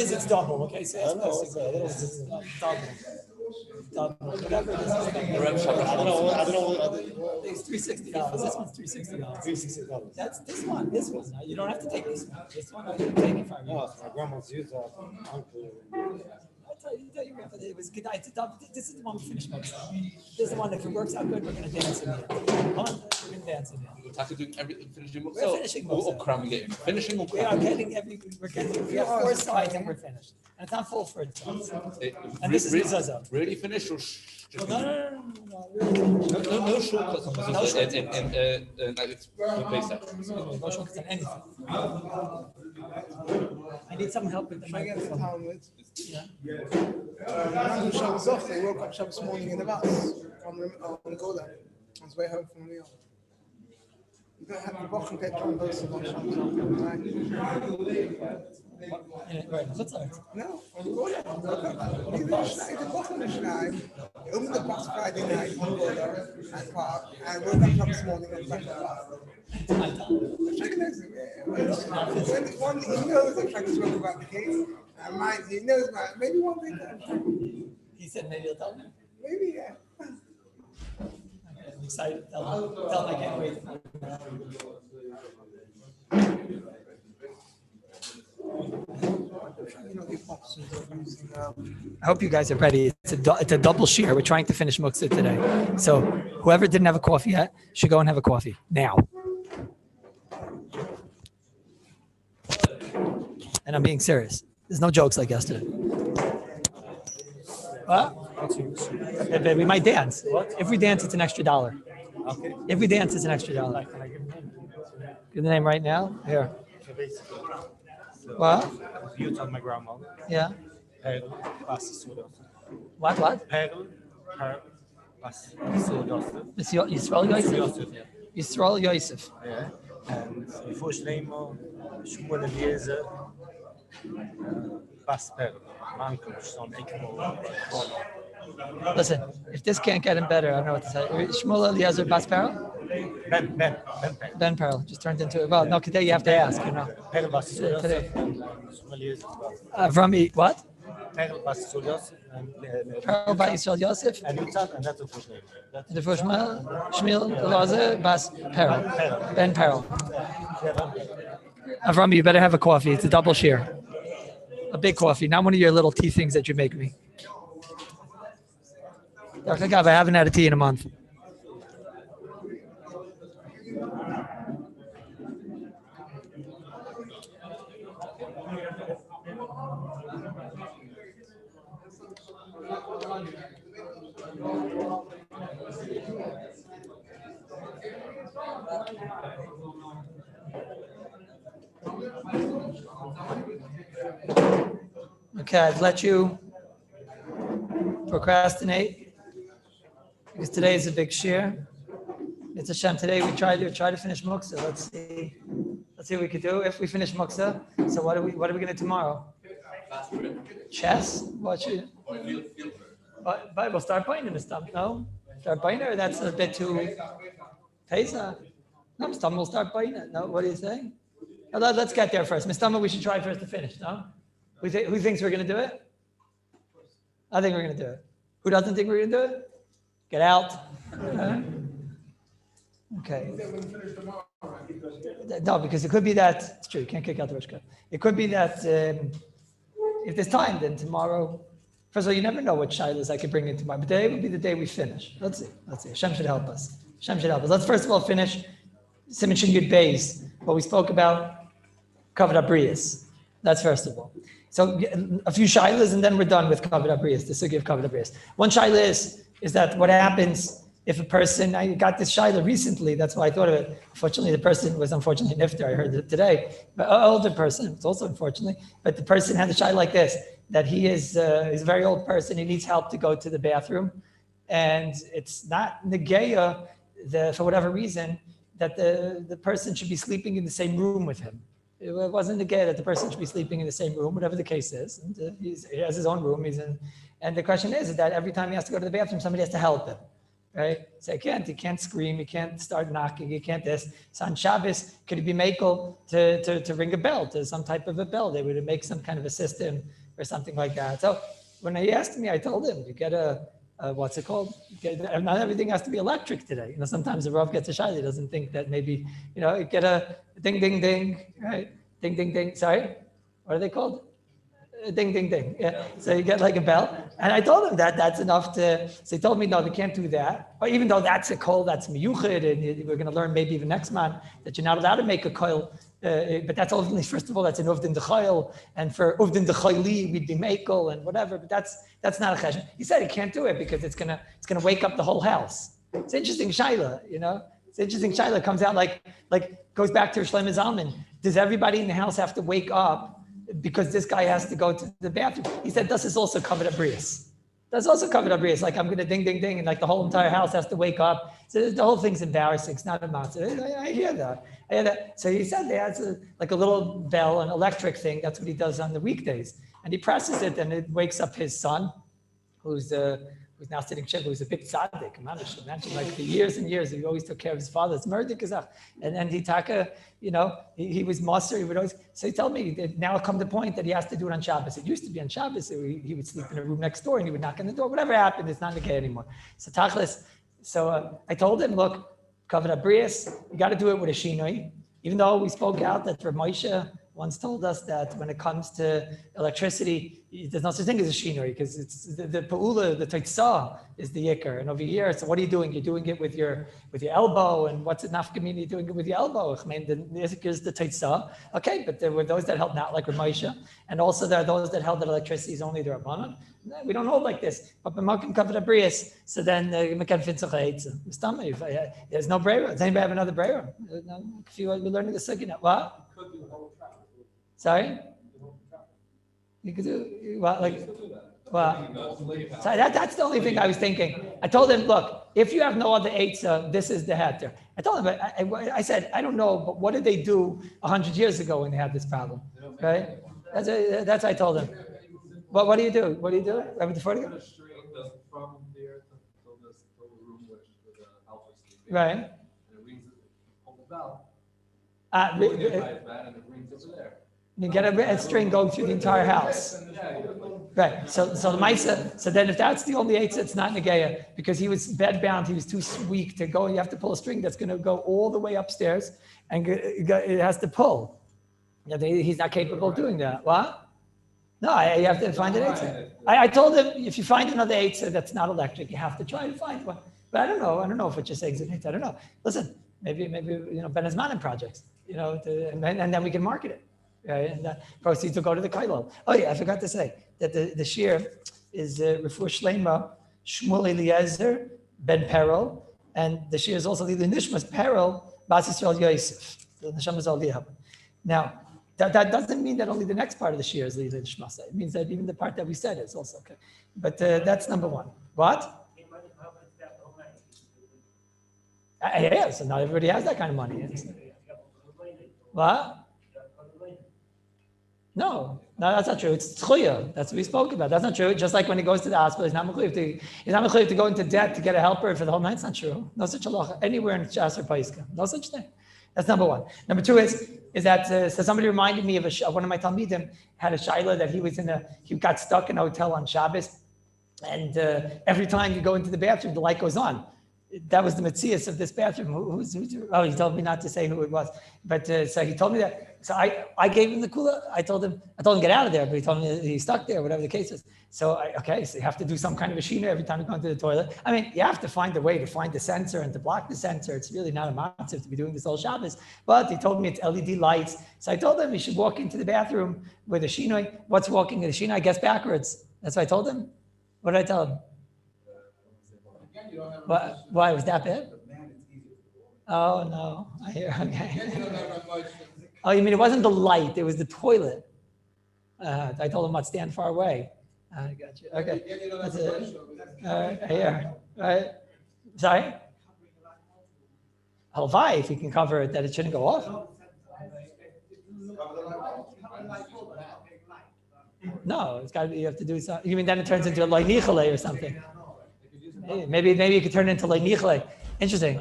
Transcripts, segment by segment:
It's double, okay? So it's double. Whatever it is, it's double. I don't know. It's $360. This one's $360. $360. That's this one. You don't have to take this one. This one I didn't take it from you. No, my grandma's used that. It was good. This is the one we finished most of. This is the one that if it works out good, we're going to dance in here. We're going to dance in here. We're doing everything, finishing. We're finishing most or cramming it. Finishing or cramming. We have 4 sides and we're finished. And it's not full for it. And this is Mezuzah. Really finished or No. No shortcuts on Mezuzah and it's replace that. No shortcuts on anything. I need some help with the microphone. Yeah. Shabbos off. They woke up Shabbos morning in the bus on Gola on his way home from New York. You don't have the Bochum get on both of us Shabbos off. Right, no, on Gola. You did Bochum the Schneid. You opened the bus Friday night on Gola and Park and woke up Shabbos morning and back to the bus. One, he knows I'm trying to talk about the case. He knows about maybe one thing. He said maybe he'll tell me. Maybe, yeah. Okay, I'm excited. Tell him I can't wait. I hope you guys are ready. It's a double shiur. We're trying to finish muktzah today. So whoever didn't have a coffee yet should go and have a coffee now. And I'm being serious. There's no jokes like yesterday. What? We might dance. What? If we dance, it's an extra $1. Okay. If we dance, it's an extra $1. Give the name right now. Here. What? You told my grandma. Yeah. What? Perl, Yisrael Yosef. Yisrael Yosef. Yeah. And the first name of Shmuel Eliezer Bas Perl. My uncle was on Listen, if this can't get him better, I don't know what to say. Shmuel Eliezer Bas Perl? Ben Perl just turned into it. Well, no, today you have to ask, you know. Perl Bas Today. From what? Perl Bas Yosef. Perl Bas Yisrael Yosef. And that's the first name. The first Shmuel Eliezer Bas Perl. Ben Perl. Avrami, you better have a coffee. It's a double shiur. A big coffee, not one of your little tea things that you make me. Dr. Gav, I haven't had a tea in a month. Okay, I've let you procrastinate because today is a big shiur. It's a shame. Today we try to finish muktzah. Let's see what we could do if we finish muktzah. So what are we going to do tomorrow? Chess? What you? But we'll start playing in the stump. No, start playing or that's a bit too. Pesa. No, Mistama will start playing it. No, what do you say? Let's get there first. Mistama, we should try first to finish. No. Who thinks we're going to do it? I think we're going to do it. Who doesn't think we're going to do it? Get out. Okay. No, because it could be that, it's true, you can't kick out the Rosh Hashanah. It could be that if there's time, then tomorrow, first of all, you never know what shilas I could bring in tomorrow, but today would be the day we finish. Let's see. Hashem should help us. Let's first of all finish Siman Shin Yud Beis, what we spoke about, Kavod Abrius. That's first of all. So a few shilas, and then we're done with Kavod Abrius, the sugi of Kavod Abrius. One shilah is that what happens if a person, I got this shilah recently, that's why I thought of it. Unfortunately, the person was unfortunately nifter, I heard it today. But an older person, it's also unfortunately, but the person had a shilah like this, that he's a very old person, he needs help to go to the bathroom, and it's not negeya, for whatever reason, that the person should be sleeping in the same room with him. It wasn't the gay that the person should be sleeping in the same room, whatever the case is. And he has his own room. And the question is that every time he has to go to the bathroom, somebody has to help him. right? So you can't scream, you can't start knocking, you can't this. So on Shabbos, could it be makel to ring a bell, to some type of a bell? They would make some kind of a system or something like that. So when he asked me, I told him, you get a what's it called? Not everything has to be electric today. Sometimes the Rav gets a shayla, he doesn't think that maybe, you get a ding, ding, ding, right? Ding, ding, ding. Sorry, what are they called? Ding, ding, ding. Yeah. So you get like a bell. And I told him that's enough to, so he told me, no, they can't do that. Or even though that's a coil, that's miyuchid, and we're going to learn maybe even next month that you're not allowed to make a coil. But that's only, first of all, that's an uvdin dechoil. And for uvdin dechoili, we'd be makel and whatever. But that's not a chesed. He said he can't do it because it's gonna wake up the whole house. It's interesting shaila, It's interesting shaila comes out like goes back to Shlomo Zalman. Does everybody in the house have to wake up because this guy has to go to the bathroom? He said, this is also covered up brias. That's also covered up brias. Like I'm going to ding, ding, ding. And like the whole entire house has to wake up. So the whole thing's embarrassing. It's not a matzah. I hear that. So he said they had like a little bell, an electric thing. That's what he does on the weekdays. And he presses it and it wakes up his son, who's now sitting Shiva, who's a big tzaddik. Imagine like for years and years, he always took care of his father. It's murder kazach. And then he was master. He would always, so he told me that now come to the point that he has to do it on Shabbos. It used to be on Shabbos. So he would sleep in a room next door and he would knock on the door. Whatever happened, it's not the case anymore. So tachlis, I told him, look, covered up brias, you got to do it with a shinoi. Even though we spoke out that Rabbi Moshe once told us that when it comes to electricity, there's no such thing as a shinoi because it's the pa'ula, the teitzah is the yikar. And over here, so what are you doing? You're doing it with your elbow, and what's it nafkamina? You're doing it with your elbow. I mean, the yikar is the teitzah. Okay, but there were those that held not like Rabbi Moshe, and also there are those that held that electricity is only the Rabbanan. We don't hold like this. But b'makom kavod abrius, so then mekan fintzach ha'etzah. There's no brera. Does anybody have another brera? If you are learning the sugi now, what? Sorry? You could do what? So that's the only thing I was thinking. I told him, look, if you have no other eitzah, this is the heter. I told him, I said, I don't know, but what did they do 100 years ago when they had this problem? Right? That's what I told him. What do you do? What do you do? Right. You get a string going through the entire house. Right. So the Maisa, so then if that's the only eitzah, it's not Negeya, because he was bedbound, he was too weak to go. You have to pull a string that's going to go all the way upstairs, and it has to pull. He's not capable of doing that. What? No, you have to find an eitzah. I told him, if you find another eitzah that's not electric, you have to try to find one. But I don't know if what you're saying is an eitzah. I don't know. Listen, maybe Ben Azmanim projects, and then we can market it. Right, and the proceeds will go to the Kallus. Oh yeah, I forgot to say that the Shiur is Refuah Shlema Shmuel Eliezer Ben Perel, and the Shiur is also the Nishmas Perel Bas Yisrael Yosef. The Neshamas Aliyah. Now that doesn't mean that only the next part of the Shiur is the Nishmas. It means that even the part that we said is also okay. But that's number one. What? Yeah, so not everybody has that kind of money. What? No, that's not true. It's tzchuya. That's what we spoke about. That's not true. Just like when he goes to the hospital, he's not mechuyev to go into debt to get a helper for the whole night. It's not true. No such halacha anywhere in Shas or Paiska. No such thing. That's number one. Number two is that so somebody reminded me of one of my talmidim had a shaila that he got stuck in a hotel on Shabbos, and every time you go into the bathroom, the light goes on. That was the metzias of this bathroom. He told me not to say who it was, but so he told me that. So I gave him the kula. I told him get out of there, but he told me he's stuck there, whatever the case is. So so you have to do some kind of a shina every time you go into the toilet. I mean, you have to find a way to find the sensor and to block the sensor. It's really not a massive to be doing this all Shabbos. But he told me it's LED lights. So I told him he should walk into the bathroom with a shinoi. What's walking in a shinoi? I guess backwards. That's what I told him. What did I tell him? Why was that bad? Oh no, I hear. Okay. Oh, you mean it wasn't the light; it was the toilet. I told him not stand far away. I got you. Okay. That's it. All right. I hear. All right. Sorry. Halvai, if you can cover it, that it shouldn't go off. No, it's got to be. You have to do something. You mean then it turns into a loy nichale or something? Maybe you could turn it into leinichle. Interesting.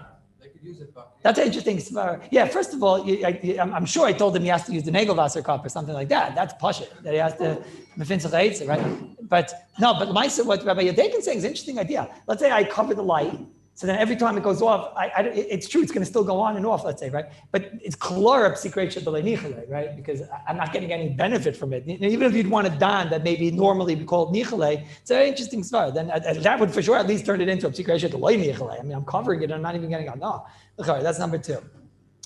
That's an interesting svara. Yeah, first of all, I'm sure I told him he has to use the Nagelwasser cup or something like that. That's pashut, that he has to mefinzach, right? But what Rabbi Yadekin is saying is an interesting idea. Let's say I cover the light, so then every time it goes off, it's true, it's going to still go on and off, let's say, right? But it's klorab secret right? Because I'm not getting any benefit from it. Even if you'd want a dan that maybe normally we call nichale, it's a very interesting svar. Then that would for sure at least turn it into a secret nichale. I mean, I'm covering it and I'm not even getting a no. Okay, that's number 2.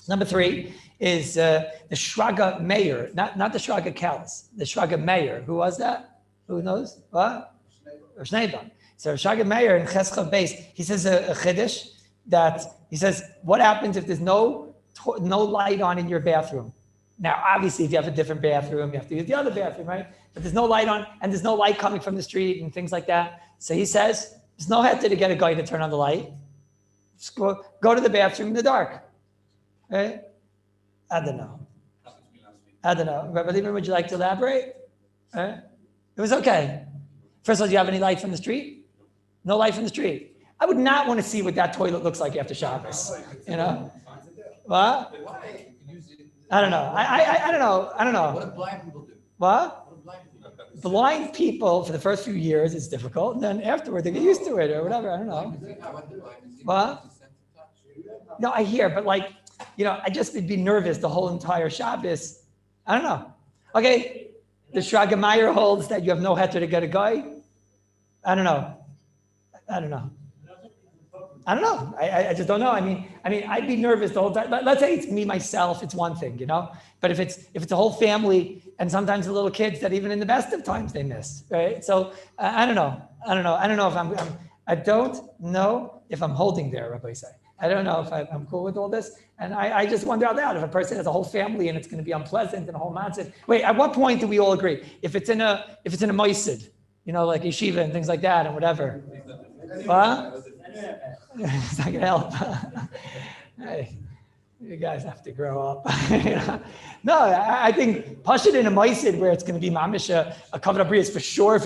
Number 3 is the Shraga Meir, not the Shraga Kallus, the Shraga Meir. Who was that? Who knows? What? Shneiban. So Shraga Meir in Cheschov Beis, he says a chiddush that he says, what happens if there's no light on in your bathroom? Now, obviously, if you have a different bathroom, you have to use the other bathroom, right? But there's no light on, and there's no light coming from the street and things like that. So he says, there's no heter to get a guy to turn on the light. Just go to the bathroom in the dark. Right? I don't know. Rabbi Lieberman, would you like to elaborate? Right? It was okay. First of all, do you have any light from the street? No light from the street. I would not want to see what that toilet looks like after Shabbos. You know? What? I don't know. I don't know. What do blind people do? What? Blind people, for the first few years, it's difficult. And then afterward, they get used to it or whatever. I don't know. What? No, I hear, but I just would be nervous the whole entire Shabbos. I don't know. Okay, the Shraga Meir holds that you have no heter to get a guy. I don't know. I just don't know. I mean, I'd be nervous the whole time. Let's say it's me, myself, it's one thing, But if it's a whole family and sometimes the little kids that even in the best of times they miss, right? So I don't know. I don't know if I'm holding there, Rabbi say. I don't know if I'm cool with all this. And I just wonder out loud, if a person has a whole family and it's going to be unpleasant and a whole matzah. Wait, at what point do we all agree? If it's in a moisid, like yeshiva and things like that and whatever. What? It's not going to help. Hey, you guys have to grow up. No, I think push it in a moisid where it's going to be mamish a covered abrius for sure.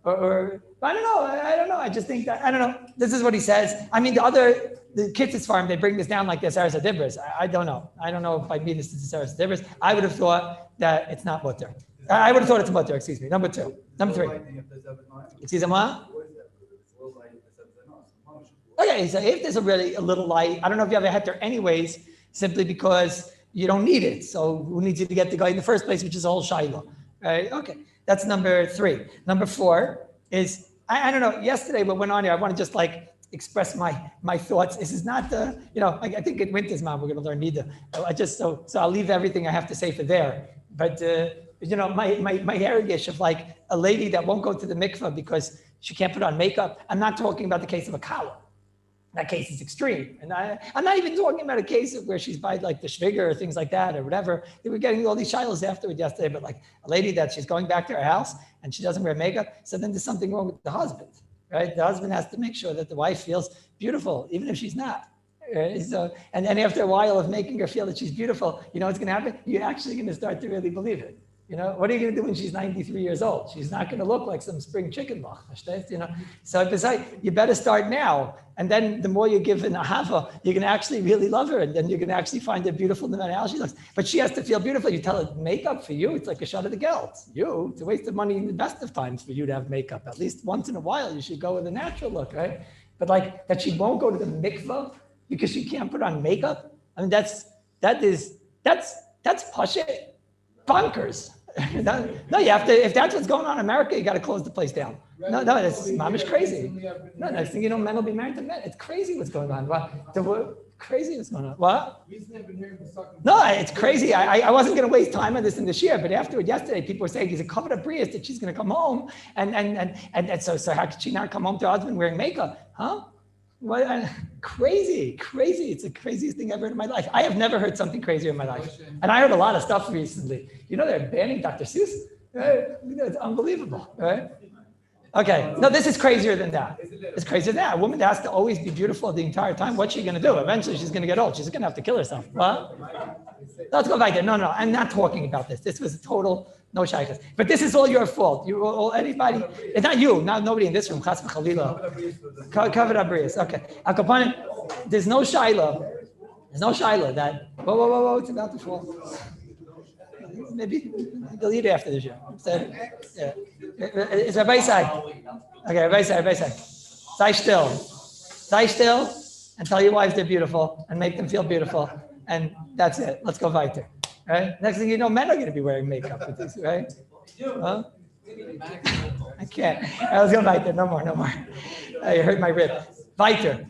Or I don't know. I just think that, I don't know. This is what he says. I mean, the Kitz's farm, they bring this down like the Saras Adibras. I don't know. I don't know if I mean this is the Saras Adibras. I would have thought that it's not mutter. I would have thought it's mutter, excuse me. Number 2. Number 3. Excuse me, what? Okay, so if there's a little light, I don't know if you have a heter anyways, simply because you don't need it. So who needs you to get the guy in the first place, which is a whole shaila, right? Okay, that's number 3. Number 4 is, I don't know, yesterday what went on here, I want to just express my thoughts. This is not the, I think at Winter's Mom, we're going to learn Nida. So I'll leave everything I have to say for there. But, my heritage of a lady that won't go to the mikveh because she can't put on makeup. I'm not talking about the case of a kala. That case is extreme. And I'm not even talking about a case of where she's by the shviger or things like that or whatever. They were getting all these shilos afterward yesterday, but a lady that she's going back to her house and she doesn't wear makeup, so then there's something wrong with the husband, right? The husband has to make sure that the wife feels beautiful, even if she's not. Right? So, and then after a while of making her feel that she's beautiful, what's going to happen? You're actually going to start to really believe it. What are you going to do when she's 93 years old? She's not going to look like some spring chicken bach, So besides, you better start now. And then the more you give in ahava, you're going to actually really love her. And then you're going to actually find her beautiful no matter how she looks. But she has to feel beautiful. You tell her, makeup for you, it's like a shot of the geld. It's a waste of money in the best of times for you to have makeup. At least once in a while, you should go with a natural look, right? But that she won't go to the mikvah because she can't put on makeup. I mean, that's pashit. Bonkers. No, you have to, if that's what's going on in America, you got to close the place down. No, that's mamish crazy. No, next thing you know, men will be married to men. It's crazy what's going on. Crazy what's going on. What? No, it's crazy. I wasn't going to waste time on this in this year, but afterward, yesterday, people were saying he's a covered abrius that she's going to come home. And so how could she not come home to her husband wearing makeup? Huh? Crazy. It's the craziest thing ever in my life. I have never heard something crazier in my life. And I heard a lot of stuff recently. They're banning Dr. Seuss. Right? It's unbelievable, right? Okay, no, this is crazier than that. It's crazier than that. A woman that has to always be beautiful the entire time, what's she going to do? Eventually, she's going to get old. She's going to have to kill herself. What? Let's go back there. No, I'm not talking about this. This was a total No shaykhs. But this is all your fault. You or anybody. It's not you. Not nobody in this room. Chas v'chalila. Covered abrius. Okay. Akapanim. There's no shayla. There's no shayla that. Whoa! It's about to fall. Maybe they'll eat after the show. So, yeah. It's Rabbi side. Okay, Rabbi side. Stay still, and tell your wives they're beautiful, and make them feel beautiful, and that's it. Let's go weiter. Right? Next thing you know, men are going to be wearing makeup with this, right? Huh? I can't. Let's go weiter. No more. I hurt my rib. Weiter.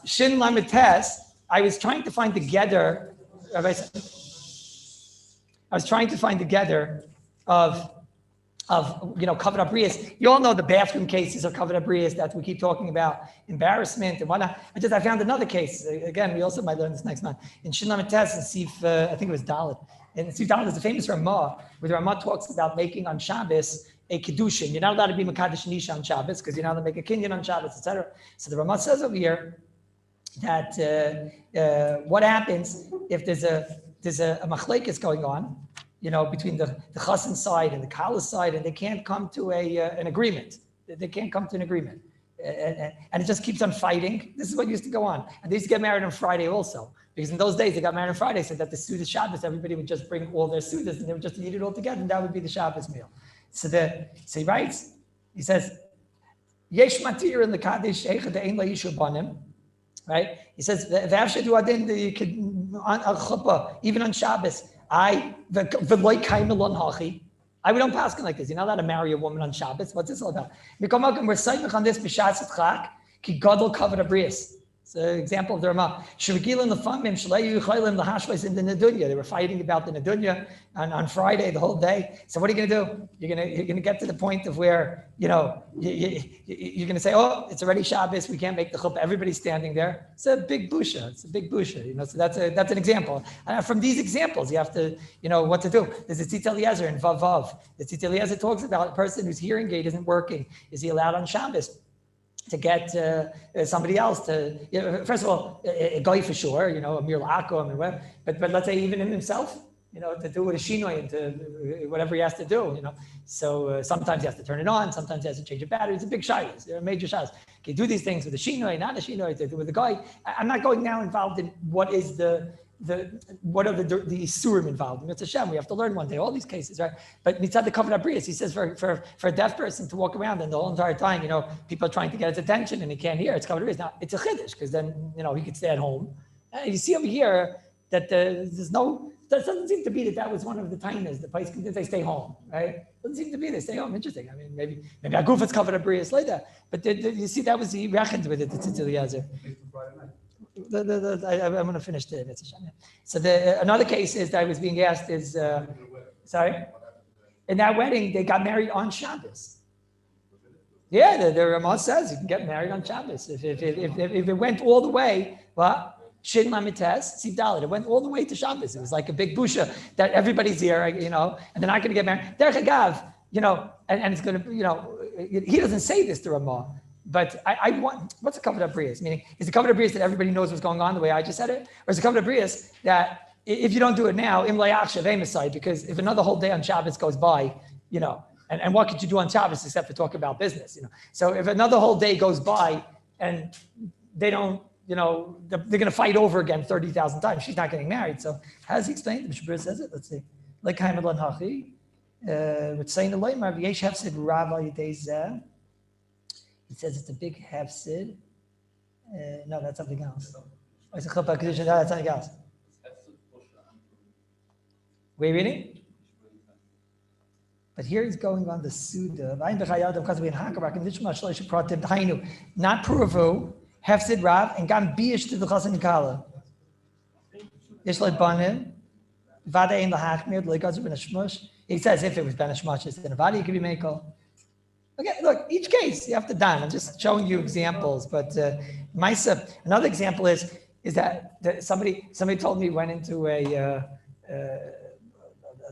Shin Lamites. I was trying to find together. Rabbi said, I was trying to find together of covered abrius. You all know the bathroom cases of covered abrius that we keep talking about, embarrassment and whatnot. I found another case. Again, we also might learn this next month. In Shin Lamites and Sif, I think it was Dalit. And Sif Dalit is the famous Ramah, where the Ramah talks about making on Shabbos a Kiddushin. You're not allowed to be Mekadosh Nisha on Shabbos because you're not allowed to make a Kinyan on Shabbos, etc. So the Ramah says over here that what happens if there's a machlekes going on, between the chassan side and the Kallus side, and they can't come to an agreement. They can't come to an agreement. And it just keeps on fighting. This is what used to go on. And they used to get married on Friday also. Because in those days, they got married on Friday, so that the Sudas Shabbos, everybody would just bring all their Sudas, and they would just eat it all together, and that would be the Shabbos meal. So he writes, he says, Yesh matir in the Kaddish, Ein la yishu banim. Right? He says, even on Shabbos, I we don't pass like this. You're not allowed to marry a woman on Shabbos. What's this all about? We're saying on this ki gadol covered abrius. It's an example of the Ramah. They were fighting about the Nedunya on Friday the whole day. So what are you going to do? You're going to get to the point of where you're going to say, oh, it's already Shabbos. We can't make the chuppah. Everybody's standing there. It's a big busha. So that's an example. From these examples, you have to what to do. There's a Tzitz Eliezer in Vav. The Tzitz Eliezer talks about a person whose hearing aid isn't working. Is he allowed on Shabbos to get somebody else to, first of all, a guy for sure, a mir la'akom and whatever, but let's say even himself, to do with a shinoi and to whatever he has to do, So sometimes he has to turn it on, sometimes he has to change the battery. It's a big shilas, they're major shilas. Can you do these things with a shinoi, not a shinoi, to do with the guy? I'm not going now involved in what is what are the isurim involved. It's Hashem. We have to learn one day all these cases, right? But mitzad the covered abrius, he says for a deaf person to walk around and the whole entire time, people are trying to get his attention and he can't hear. It's covered abrius. Now it's a chiddush because then he could stay at home. You see over here that there's no. That doesn't seem to be that was one of the tainas. The place did they stay home, right? Doesn't seem to be they stay home. Interesting. I mean, maybe Agufat's covered abrius later, but you see that was he reckons with it. The Tzitz Eliezer. I'm going to finish the mitzvah. So another case is that I was being asked is, sorry? In that wedding, they got married on Shabbos. Yeah, the Ramah says you can get married on Shabbos. If it went all the way, Shin Lamites, Sivdalit, it went all the way to Shabbos. It was like a big busha that everybody's here, and they're not going to get married. Derech Agav, and it's going to, he doesn't say this to Ramah. But I want, what's a covered abrius? Meaning, is the covered abrius that everybody knows what's going on the way I just said it? Or is the covered abrius that if you don't do it now, because if another whole day on Shabbos goes by, and what could you do on Shabbos except for talk about business, So if another whole day goes by and they don't, they're going to fight over again 30,000 times. She's not getting married. So how does he explain it? The Mishnah says it. Let's see. Like Haimelan Hachi, with saying the Leimar, V'yesh Hefsid Rav Yidezeh. It says it's a big hefsid. No, that's something else. It's a chuppah kedusha. No, that's something else. Were you reading? But here he's going on the Suda. Not Puravu, hefsid Rav, and gam biish to the Chasan Kala. Ishlet Banim, Vada in the Hakmir, Legaz Ben Ashmush. He says if it was Ben Ashmush, then a Vada could be Mekel. Okay, look, each case you have to done. I'm just showing you examples, but another example is that somebody told me went into a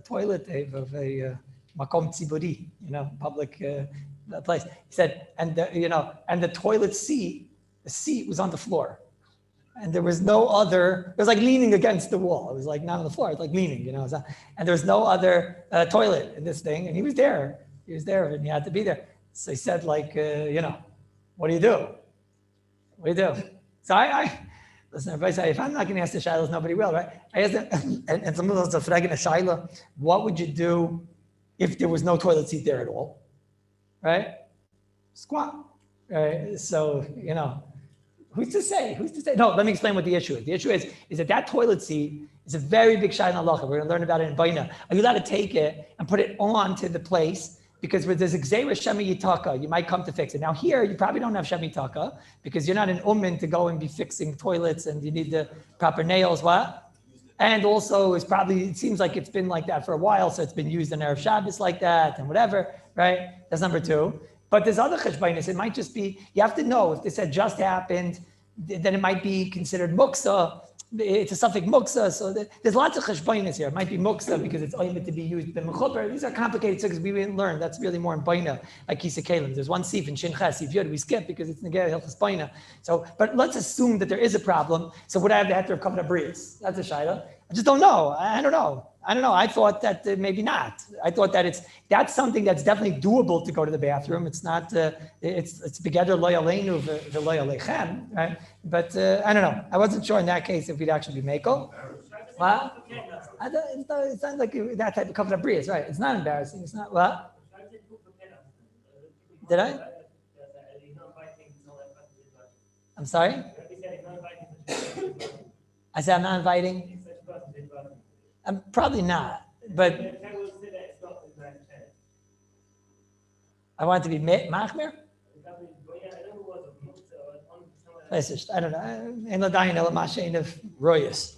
toilet of a makom tziburi, public place. He said, and the toilet seat, the seat was on the floor. and there was no other, it was like leaning against the wall. It was like not on the floor, it was like leaning, and there was no other toilet in this thing, and he was there, and he had to be there. So he said like, what do you do? What do you do? So I listen, everybody say, if I'm not going to ask the shaylas, nobody will, right? I asked them, and some of those are fragging a shayla, what would you do if there was no toilet seat there at all, right? Squat, right? So, who's to say? No, let me explain what the issue is. The issue is that toilet seat is a very big shayla halacha. We're going to learn about it in Baina. Are you allowed to take it and put it onto the place? Because with this Xera Shemi Yitaka, you might come to fix it. Now here, you probably don't have Shemi Yitaka because you're not an ummin to go and be fixing toilets and you need the proper nails, what? And also, it seems like it's been like that for a while, so it's been used in Erev Shabbos like that and whatever, right? That's number two. But there's other cheshbainis. It might just be, you have to know if this had just happened, then it might be considered muksa. It's a suffix muksa, so there's lots of cheshbainis here. It might be muksa because it's only to be used in mechuper. These are complicated because we didn't learn. That's really more in baina, like Kisa Kalim. There's one sif in Shin Ches, Sif Yud, we skip because it's negei hilchas baina. So, but let's assume that there is a problem. So would I have the heter of kavod abrius? That's a shayla. I just don't know. I don't know. I thought that maybe not. I thought that that's something that's definitely doable to go to the bathroom. It's not. It's together lo yaleinu v'lo yalechem, right? But I don't know. I wasn't sure in that case if we'd actually be meko. What? It sounds like that type of kavod abrius, right? It's not embarrassing. It's not what? Did I? I'm sorry. I said I'm not inviting. I'm probably not, but I want to be machmir. I don't know. And ladayin elamashein of royus,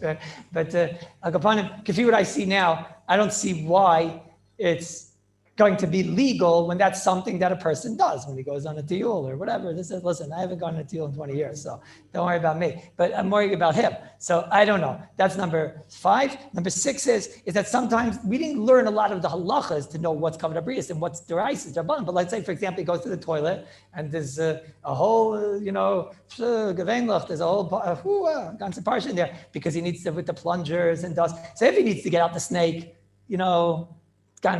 but Kafi, what I see now, I don't see why it's going to be legal when that's something that a person does when he goes on a tiyul or whatever. Listen, I haven't gone on a tiyul in 20 years, so don't worry about me. But I'm worrying about him. So I don't know. That's number 5. Number 6 is that sometimes we didn't learn a lot of the halachas to know what's kavod abrius and what's deraisis, derabbanan. But let's say, for example, he goes to the toilet and there's a whole, gevenlach, there's a whole ganze parsha in there because he needs to with the plungers and dust. So if he needs to get out the snake, so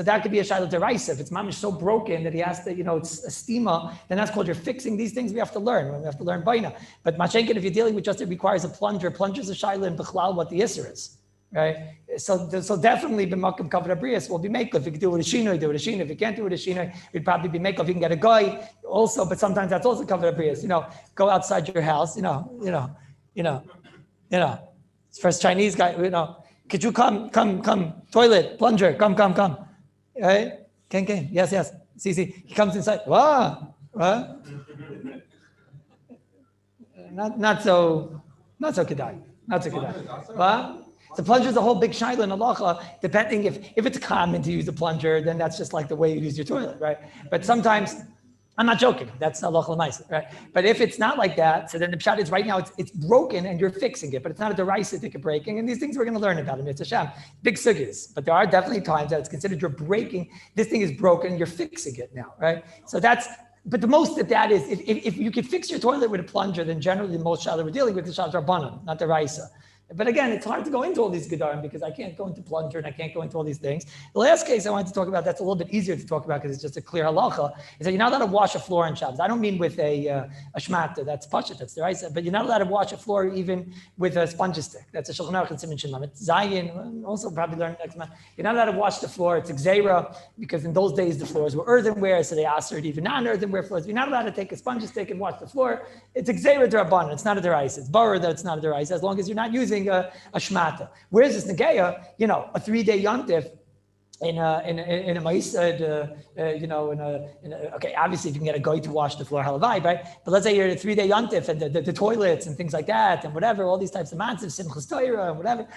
that could be a shayla deraisa. If it's mamish so broken that he has to, it's a stima, then that's called you're fixing these things we have to learn. We have to learn baina. But machenkin, if you're dealing with just it requires a plunger. Plunger's a shayla in bichlal what the isser is, right? So definitely b'makom kavod abrius will be makeup. If you can do it with a shino, do it with a shino. If you can't do it with a shino, it'd probably be makeup. You can get a guy also, but sometimes that's also kavod abrius. Go outside your house. First Chinese guy. Could you come, toilet, plunger, come. Right? Can, yes. See, he comes inside. Wow. Not so kedai. What? The plunger is a whole big shayla in halacha, depending if it's common to use a plunger, then that's just like the way you use your toilet, right? But sometimes, I'm not joking. That's halacha l'maisa, right? But if it's not like that, so then the pshat is right now it's broken and you're fixing it, but it's not a deraisa that you're breaking. And these things we're going to learn about in Mitzvah Shem, big sugyas. But there are definitely times that it's considered you're breaking. This thing is broken, you're fixing it now, right? So but the most of that is if you could fix your toilet with a plunger, then generally the most shayla we're dealing with is shayla rabbanan, not deraisa. But again, it's hard to go into all these gedarim because I can't go into plunger and I can't go into all these things. The last case I wanted to talk about that's a little bit easier to talk about because it's just a clear halacha is that you're not allowed to wash a floor on Shabbos. I don't mean with a shmata, that's pashut, that's the right, but you're not allowed to wash a floor even with a sponge stick. That's a shulchan aruch and siman shin lamed. Zayin, also probably learn next month. You're not allowed to wash the floor. It's xera because in those days the floors were earthenware, so they asked even non-earthenware floors. You're not allowed to take a sponge stick and wash the floor. It's xera d'rabbanan. It's not a deraisa. It's bara that it's not a deraisa as long as you're not using a shmata. Whereas this negeya, a 3-day yontif in a ma'isad, okay, obviously if you can get a guy to wash the floor, halavai, right? But let's say you're in a 3-day yontif and the toilets and things like that and whatever, all these types of matzivs, simchas Torah and whatever,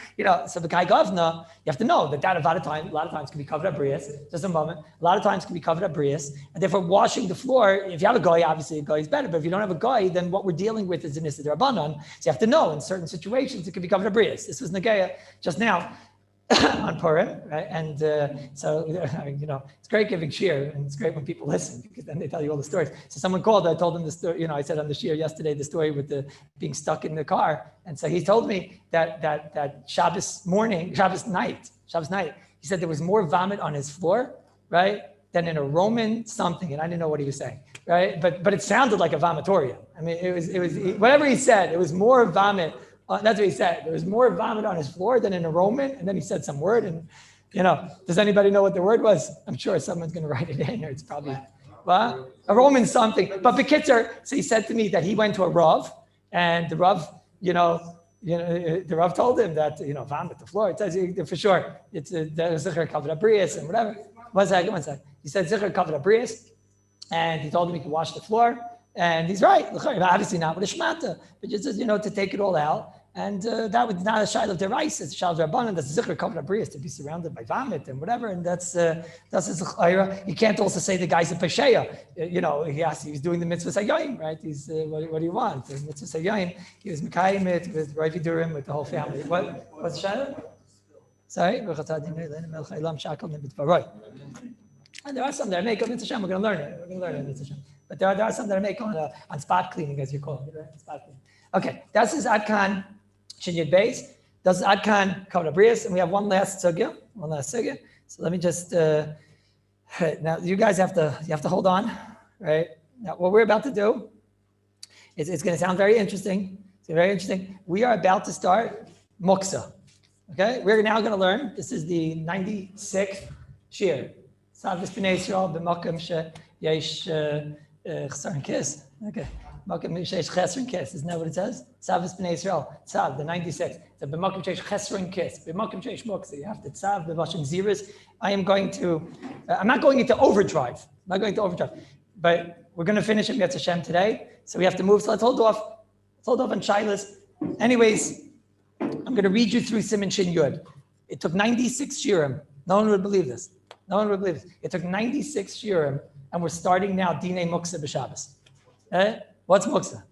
so the kai govna, you have to know that a lot of times can be covered up brias. Just a moment. A lot of times can be covered up brias, and therefore washing the floor. If you have a guy, obviously a guy is better. But if you don't have a guy, then what we're dealing with is an issa d'rabbanan. So you have to know in certain situations it can be covered up brias. This was negeya just now. on Purim, right? And so, it's great giving shiur, and it's great when people listen because then they tell you all the stories. So someone called, I told him the story, I said on the shiur yesterday, the story with the being stuck in the car. And so he told me that Shabbos night, he said there was more vomit on his floor, right, than in a Roman something. And I didn't know what he was saying, right? But it sounded like a vomitorium. I mean, it was whatever he said, it was more vomit. That's what he said. There was more vomit on his floor than in a Roman. And then he said some word. And, does anybody know what the word was? I'm sure someo's going to write it in, or it's probably a Roman something. But Bekitzer, so he said to me that he went to a Rav, and the Rav, the Rav told him that, vomit the floor. It says for sure, it's the Zichar Kavod Abrius and whatever. One second. He said Zichar Kavod Abrius, and he told him he could wash the floor. And he's right. Obviously not with a shmata, but just to take it all out. And that was not a shaila of derais, it's a shaila of rabbanan. That's zichur kavod abrius, to be surrounded by vomit and whatever. And that's his chayra. You can't also say the guy's a pesheya. He was doing the mitzvah sayyim, right? He's what do you want? The mitzvah sayyim. He was mekayim it with Rabbi Durim, with the whole family. What's the shaila? Sorry. And there are some that I make on mitzvah. We're going to learn it. But there are some that I make on spot cleaning, as you call it, right? Spot cleaning. Okay, that's his Adkan Shinyad Beis. That's Adkan Kavod Abrius, and we have one last sugya. So let me just now you guys have to hold on, right? Now what we're about to do is going to sound very interesting. It's very interesting. We are about to start Muksa. Okay, we're now going to learn. This is the 96th Shiur. Savis B'nei Yisrael b'Makom sheyesh chesar kiss. Okay. Makom sheish chesron kiss, isn't that what it says? Savis b'nei Yisrael, tzav, the 96th. So b'makom sheish chesron kiss, b'makom sheish muksa. You have to tzav, b'vashim ziras. I'm not going into overdrive. But we're going to finish Yetz Hashem today. So we have to move. So let's hold off on Shilas. Anyways, I'm going to read you through Siman Shin Yud. It took 96 shiurim. No one would believe this. It took 96 shiurim, and we're starting now Dinei Muksa b'Shabbos. What's Muksa?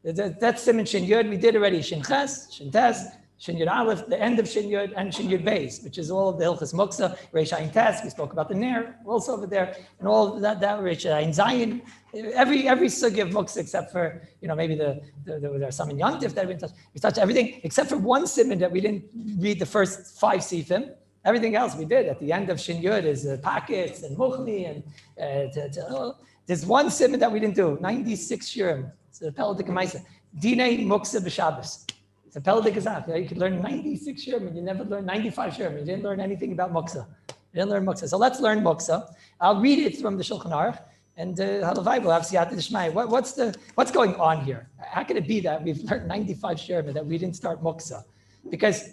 That's Siman Shin Yud. We did already Shin Ches, Shin Tes, Shin Yud Aleph, the end of Shin Yud, and Shin Yud Beis, which is all of the Hilchas Muksa. Reish Ayin Tes, we spoke about the Ner, also over there, and all of that Reish Ayin Zayin. Every sugi of Muksa, except for maybe there are some in Yontif that we touched. We touched everything except for one siman that we didn't read the first 5 sifim. Everything else we did. At the end of Shin Yud is packets and muchni and. There's one siman that we didn't do, 96 shiurim. It's a Peladik Maisa. Dinei Muksa b'Shabbos. It's a Peladik Azaf. You could learn 96 shiurim and you never learned 95 shiurim. You didn't learn anything about Muksa. So let's learn Muksa. I'll read it from the Shulchan Aruch and Halavai will have Siyata D'Shmai. What's going on here? How could it be that we've learned 95 shiurim and that we didn't start Muksa? Because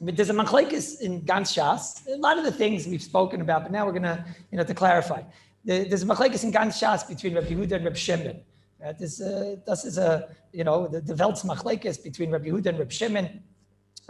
there's a machlekes in Gans Shas. A lot of the things we've spoken about, but now we're going to clarify. There's a machlekes in Gans Shas between Rabbi Yehuda and Rabbi Shimon. This is the Welt's machlekes between Rabbi Yehuda and Rabbi Shimon.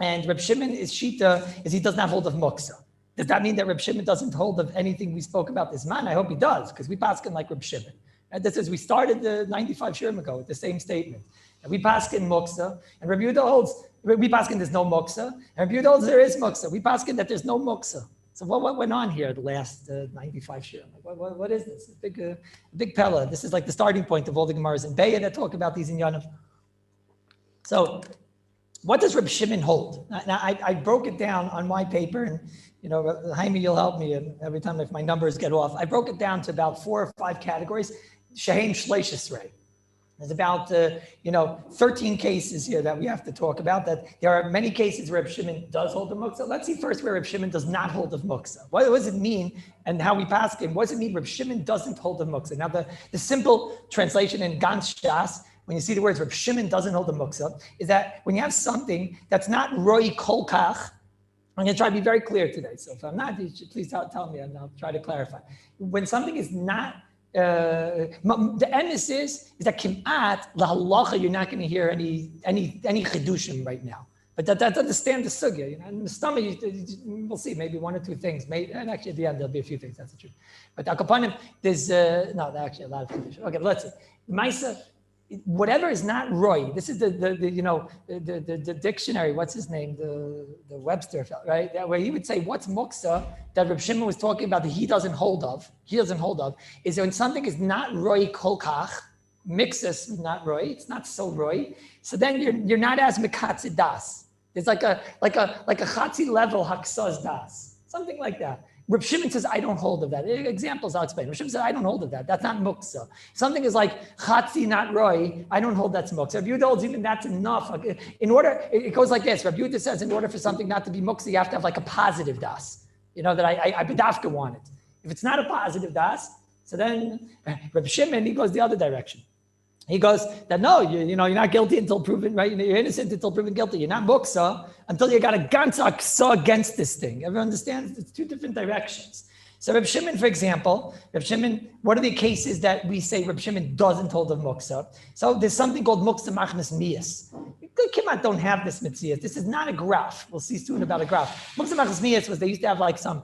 And Rabbi Shimon is shita, is he doesn't have hold of muksa. Does that mean that Rabbi Shimon doesn't hold of anything we spoke about this man? I hope he does, because we paskin like Rabbi Shimon. And this is, we started the 95 shiurim ago with the same statement. And we paskin muksa, and Rabbi Yehuda holds, we paskin there's no muksa, and Rabbi Yehuda holds there is muksa. We paskin that there's no muksa. So what went on here the last 95 shiurim? What is this? A big pella. This is like the starting point of all the Gemaras in Beya that talk about these in Yanav. So what does Reb Shimon hold? Now I broke it down on my paper, and Jaime, you'll help me. And every time if my numbers get off, I broke it down to about 4 or 5 categories. Shehem Shleish Esrei. There's about 13 cases here that we have to talk about. That there are many cases where Reb Shimon does hold the muksa. Let's see first where Reb Shimon does not hold the muksa. What does it mean, and how we pass him? What does it mean Reb Shimon doesn't hold the muksa? Now the simple translation in Gans Shas, when you see the words Reb Shimon doesn't hold the muksa, is that when you have something that's not roi kol kach. I'm going to try to be very clear today. So if I'm not, you should please tell me, and I'll try to clarify. When something is not the emphasis is that kimat lahalacha, you're not going to hear any chidushim right now. But that understand the sugya. In the stomach, we'll see maybe 1 or 2 things. And actually at the end there'll be a few things. That's the truth. But akapanim, there's actually a lot of chidushim. Okay, let's see. Maisa, whatever is not roy. This is the dictionary. What's his name? The Webster, right? Where he would say, what's muksa that Reb Shimon was talking about that he doesn't hold of. Is when something is not roy kolkach, mixus is not roy. It's not so roy. So then you're not as mekatze das. It's like a chatzi level haksaz das, something like that. Reb Shimon says, I don't hold of that. Examples I'll explain. Reb Shimon says, I don't hold of that. That's not muksa. Something is like chatzi, not roy. I don't hold that's muksa. Reb Yehuda holds even that's enough. In order, it goes like this. Reb Yehuda says, in order for something not to be muksa, you have to have like a positive das. That I bedafka want it. If it's not a positive das, so then Reb Shimon, he goes the other direction. He goes that no, you're not guilty until proven, right? You're innocent until proven guilty. You're not muksa until you got a ganza ksa against this thing. Everyone understands? It's two different directions. So Reb Shimon, for example, what are the cases that we say Reb Shimon doesn't hold of muksa? So there's something called muksa machnas miyas. Kimat don't have this mitzvah. This is not a graph. We'll see soon about a graph. Muksa machnas miyas was they used to have like some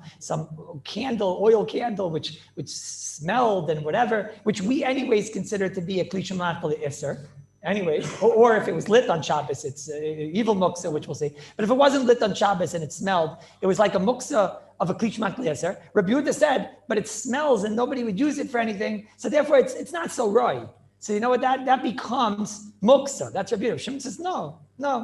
candle, oil candle, which smelled and whatever, which we anyways consider to be a klishum lachal iser. Anyways, or if it was lit on Shabbos, it's evil muksa, which we'll see. But if it wasn't lit on Shabbos and it smelled, it was like a muksa of a klishmat liaser. Rabbi Yehuda said, but it smells and nobody would use it for anything, so therefore it's not so roy. So you know what that becomes muksa. That's Rabbi Yehuda. Shimon says no,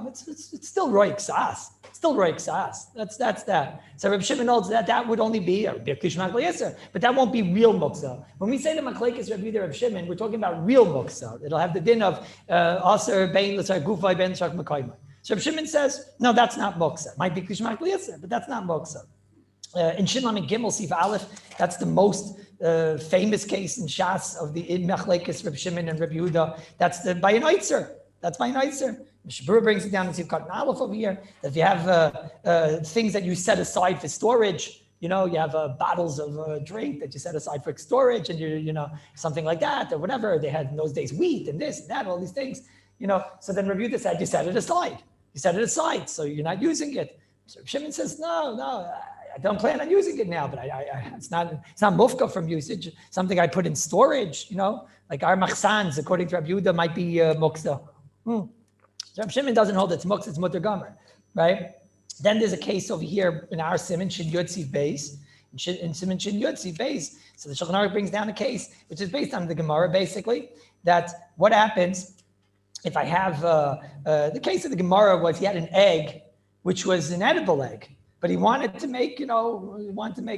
it's still roy ksas. Still roy ksas. That's that. So Rabbi Shimon holds that would only be a klishmat liaser, but that won't be real muksa. When we say the machlekes Rabbi Yehuda, Rabbi Shimon, we're talking about real muksa. It'll have the din of aser bein l'tzar gufay bein l'tzar mekayma. So Rabbi Shimon says no, that's not muksa. It might be klishmat liaser, but that's not muksa. In Shinlam and Gimel Sif Aleph, that's the most famous case in Shas of the Machlekes Reb Shimon and Reb Yehuda. That's by an Oitzer. That's by an Oitzer. Shabur brings it down and you've got an Aleph over here. That if you have things that you set aside for storage, you have bottles of drink that you set aside for storage, and something like that or whatever. They had in those days wheat and this and that, all these things. So then Reb Yehuda said you set it aside. You set it aside, so you're not using it. So Reb Shimon says no. I don't plan on using it now, but it's not mufka from usage. Something I put in storage, like our machsans, according to Rabbi Yehuda, might be muksa. So Rabbi Shimon doesn't hold it's muksa, it's mutter gomer, right? Then there's a case over here in our Siman Shin Yud Siv Beis, in Siman Shin Yud Siv Beis. So the Shulchan Aruch brings down a case which is based on the Gemara, basically, that what happens if I have the case of the Gemara was he had an egg which was an edible egg. But he wanted to make,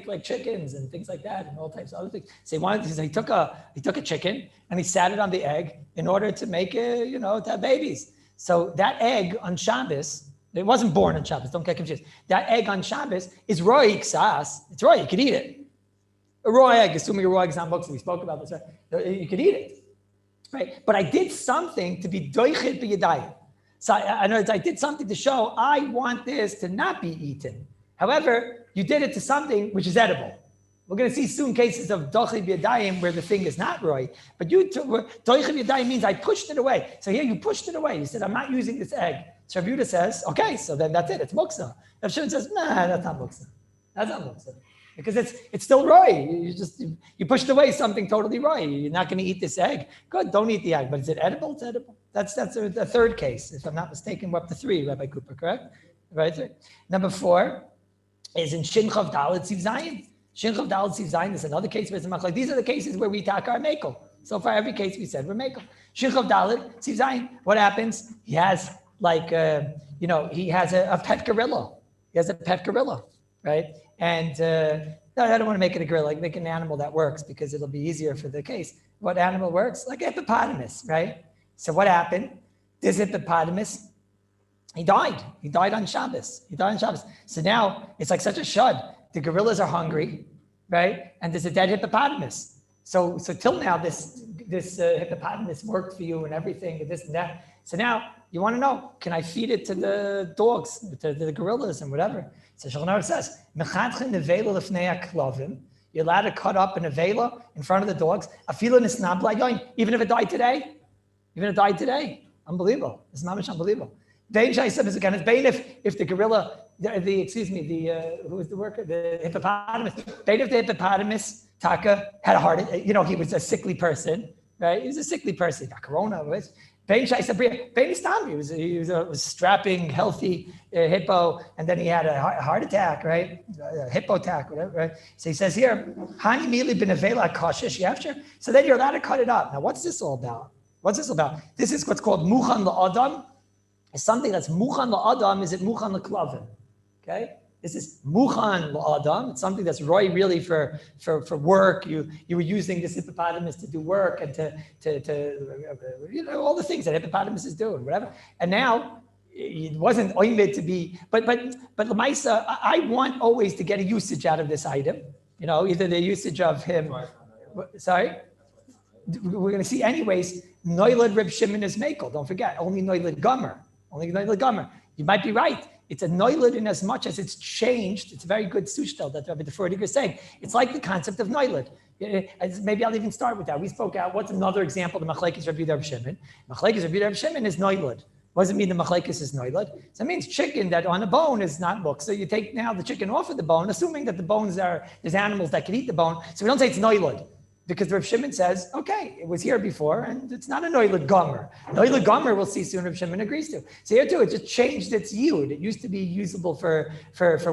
like chickens and things like that and all types of other things. So he took a chicken and he sat it on the egg in order to make it, to have babies. So that egg on Shabbos, it wasn't born on Shabbos, don't get confused. That egg on Shabbos is roy ksas. It's roy, you could eat it. A raw egg, assuming a raw egg is not muksa, we spoke about this, right? You could eat it, right? But I did something to be doichet b'yadayim. So I did something to show I want this to not be eaten. However, you did it to something which is edible. We're going to see soon cases of dochi b'yadayim where the thing is not roy. But dochi b'yadayim means I pushed it away. So here you pushed it away. You said, I'm not using this egg. So Rabbi Yehuda says, okay, so then that's it. It's muksa. Rabbi Shimon says, nah, that's not muksa. That's not muksa. Because it's still roy. You pushed away something totally roy. You're not going to eat this egg. Good, don't eat the egg. But is it edible? It's edible. That's the third case. If I'm not mistaken, we're up to 3, Rabbi Cooper, correct? Right. 3. Number 4 is in Shin Chav Dalet Siv Zayin. Shin Chav Dalet Siv Zayin is another case. Like these are the cases where we attack our mekel. So far, every case we said we're mekel. Shin Chav Dalet Siv Zayin. What happens? He has he has a pet gorilla. He has a pet gorilla, right? And no, I don't want to make it a gorilla. Like make an animal that works because it'll be easier for the case. What animal works? Like a hippopotamus, right? So what happened? This hippopotamus, he died. He died on Shabbos. So now it's like such a shud. The gorillas are hungry, right? And there's a dead hippopotamus. So till now, this hippopotamus worked for you and everything, and this and that. So now you want to know, can I feed it to the dogs, to the gorillas and whatever? So Shulchan Aruch says, you're allowed to cut up an avela in front of the dogs. Even if it died today. Unbelievable. It's not much unbelievable. If the gorilla, who was the worker? The hippopotamus. If the hippopotamus, Taka, had a heart, he was a sickly person, right? He was a sickly person. He got corona. He was a strapping, healthy hippo, and then he had a heart attack, right? A hippo attack, whatever, right? So he says here, Hani mili b'nevela kashish yafsher. So then you're allowed to cut it up. Now, what's this all about? What's this all about? This is what's called muchan la'adam. It's something that's muchan la'adam. Is it muchan la'klavim? Okay? This is muchan la'adam. It's something that's really for work. You were using this hippopotamus to do work and to all the things that hippopotamuses do and whatever. And now it wasn't oimid to be, but Lamaisa, I want always to get a usage out of this item. Either the usage of him. Sorry? We're going to see anyways, Noilad Reb Shimon is Mekel. Don't forget, only Noilad Gomer. You might be right. It's a Noilad in as much as it's changed. It's a very good sushtel that Rabbi Freudiger is saying. It's like the concept of Noilad. Maybe I'll even start with that. We spoke out, what's another example of Machlekes Rabbi Reb Shimon? Machlekes Rabbi Reb Shimon is Noilad. What does it mean the Machlekes is Noilad? So it means chicken that on a bone is not muk. So you take now the chicken off of the bone, assuming that the bones there's animals that can eat the bone. So we don't say it's Noilad. Because Rav Shimon says, okay, it was here before, and it's not a Noilad Gomer. Noilad Gomer, we'll see soon, Rav Shimon agrees to. So here too, it just changed its yud. It used to be usable for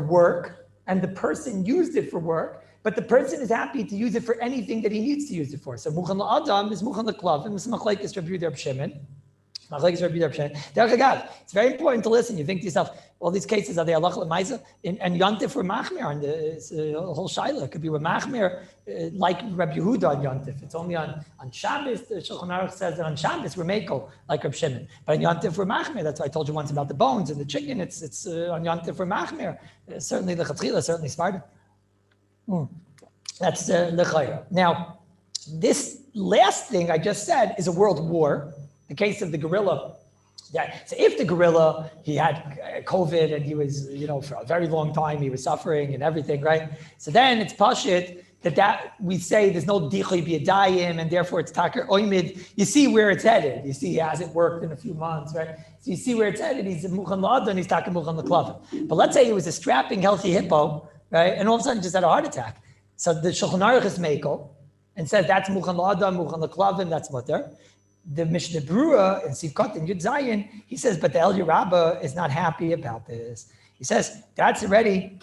work, and the person used it for work, but the person is happy to use it for anything that he needs to use it for. So Muchan La'adam is Muchan La'klavim, it's Machlekes Rav Shimon. It's very important to listen. You think to yourself, all these cases, are they halach l'maisa? And Yontif were machmir, and it's a whole shaila. It could be with machmir, like Rabbi Yehuda on Yontif. It's only on Shabbos. The Shulchan Aruch says that on Shabbos we're mekel, like Rabbi Shimon. But on Yontif we're machmir. That's why I told you once about the bones and the chicken. It's on Yontif we're machmir. Certainly the chatchila, certainly smarter. That's l'chayra. Now, this last thing I just said is a world war. The case of the gorilla. So if the gorilla, he had COVID and he was, for a very long time, he was suffering and everything, right? So then it's pashit that we say there's no dichli b'yadayim and therefore it's takar oimid. You see where it's headed. You see he hasn't worked in a few months, right? So you see where it's headed. He's a muchan la'adam, he's takar muchan la'klavim. But let's say he was a strapping, healthy hippo, right? And all of a sudden just had a heart attack. So the Shulchan Aruch is mekel and says that's muchan la'adam, muchan la'klavim, that's mutter. The Mishnah Brura in Sivkot and Yud Zayin, he says, but the El Yerabba is not happy about this. He says, that's already,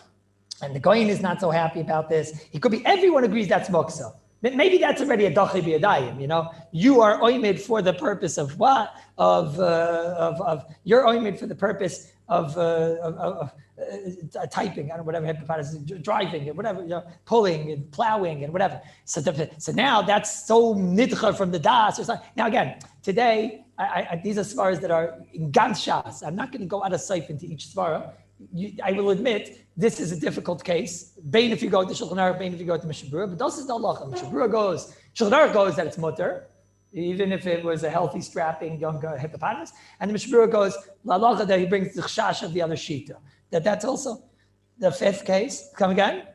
and the Goyin is not so happy about this. It could be, everyone agrees that's Moksa. Maybe that's already a Dachi B'yadayim, You are oimid for the purpose of what? You're oimid for the purpose of typing, I don't know, whatever, hippopotamus, driving, and whatever, pulling and plowing and whatever. So now that's so nidcha from the das. Now again, today, these are svaras that are in ganz shas. I'm not going to go out of sight into each svara. I will admit, this is a difficult case. Bain if you go to Shulchan Aruch, Bain if you go to Mishnah Brura, but this is the halacha. Mishnah Brura goes, Shulchan Aruch goes that it's mutter, even if it was a healthy, strapping, young hippopotamus. And the Mishnah Brura goes, la halacha that he brings the chash of the other shita. That's also the fifth case. Come again?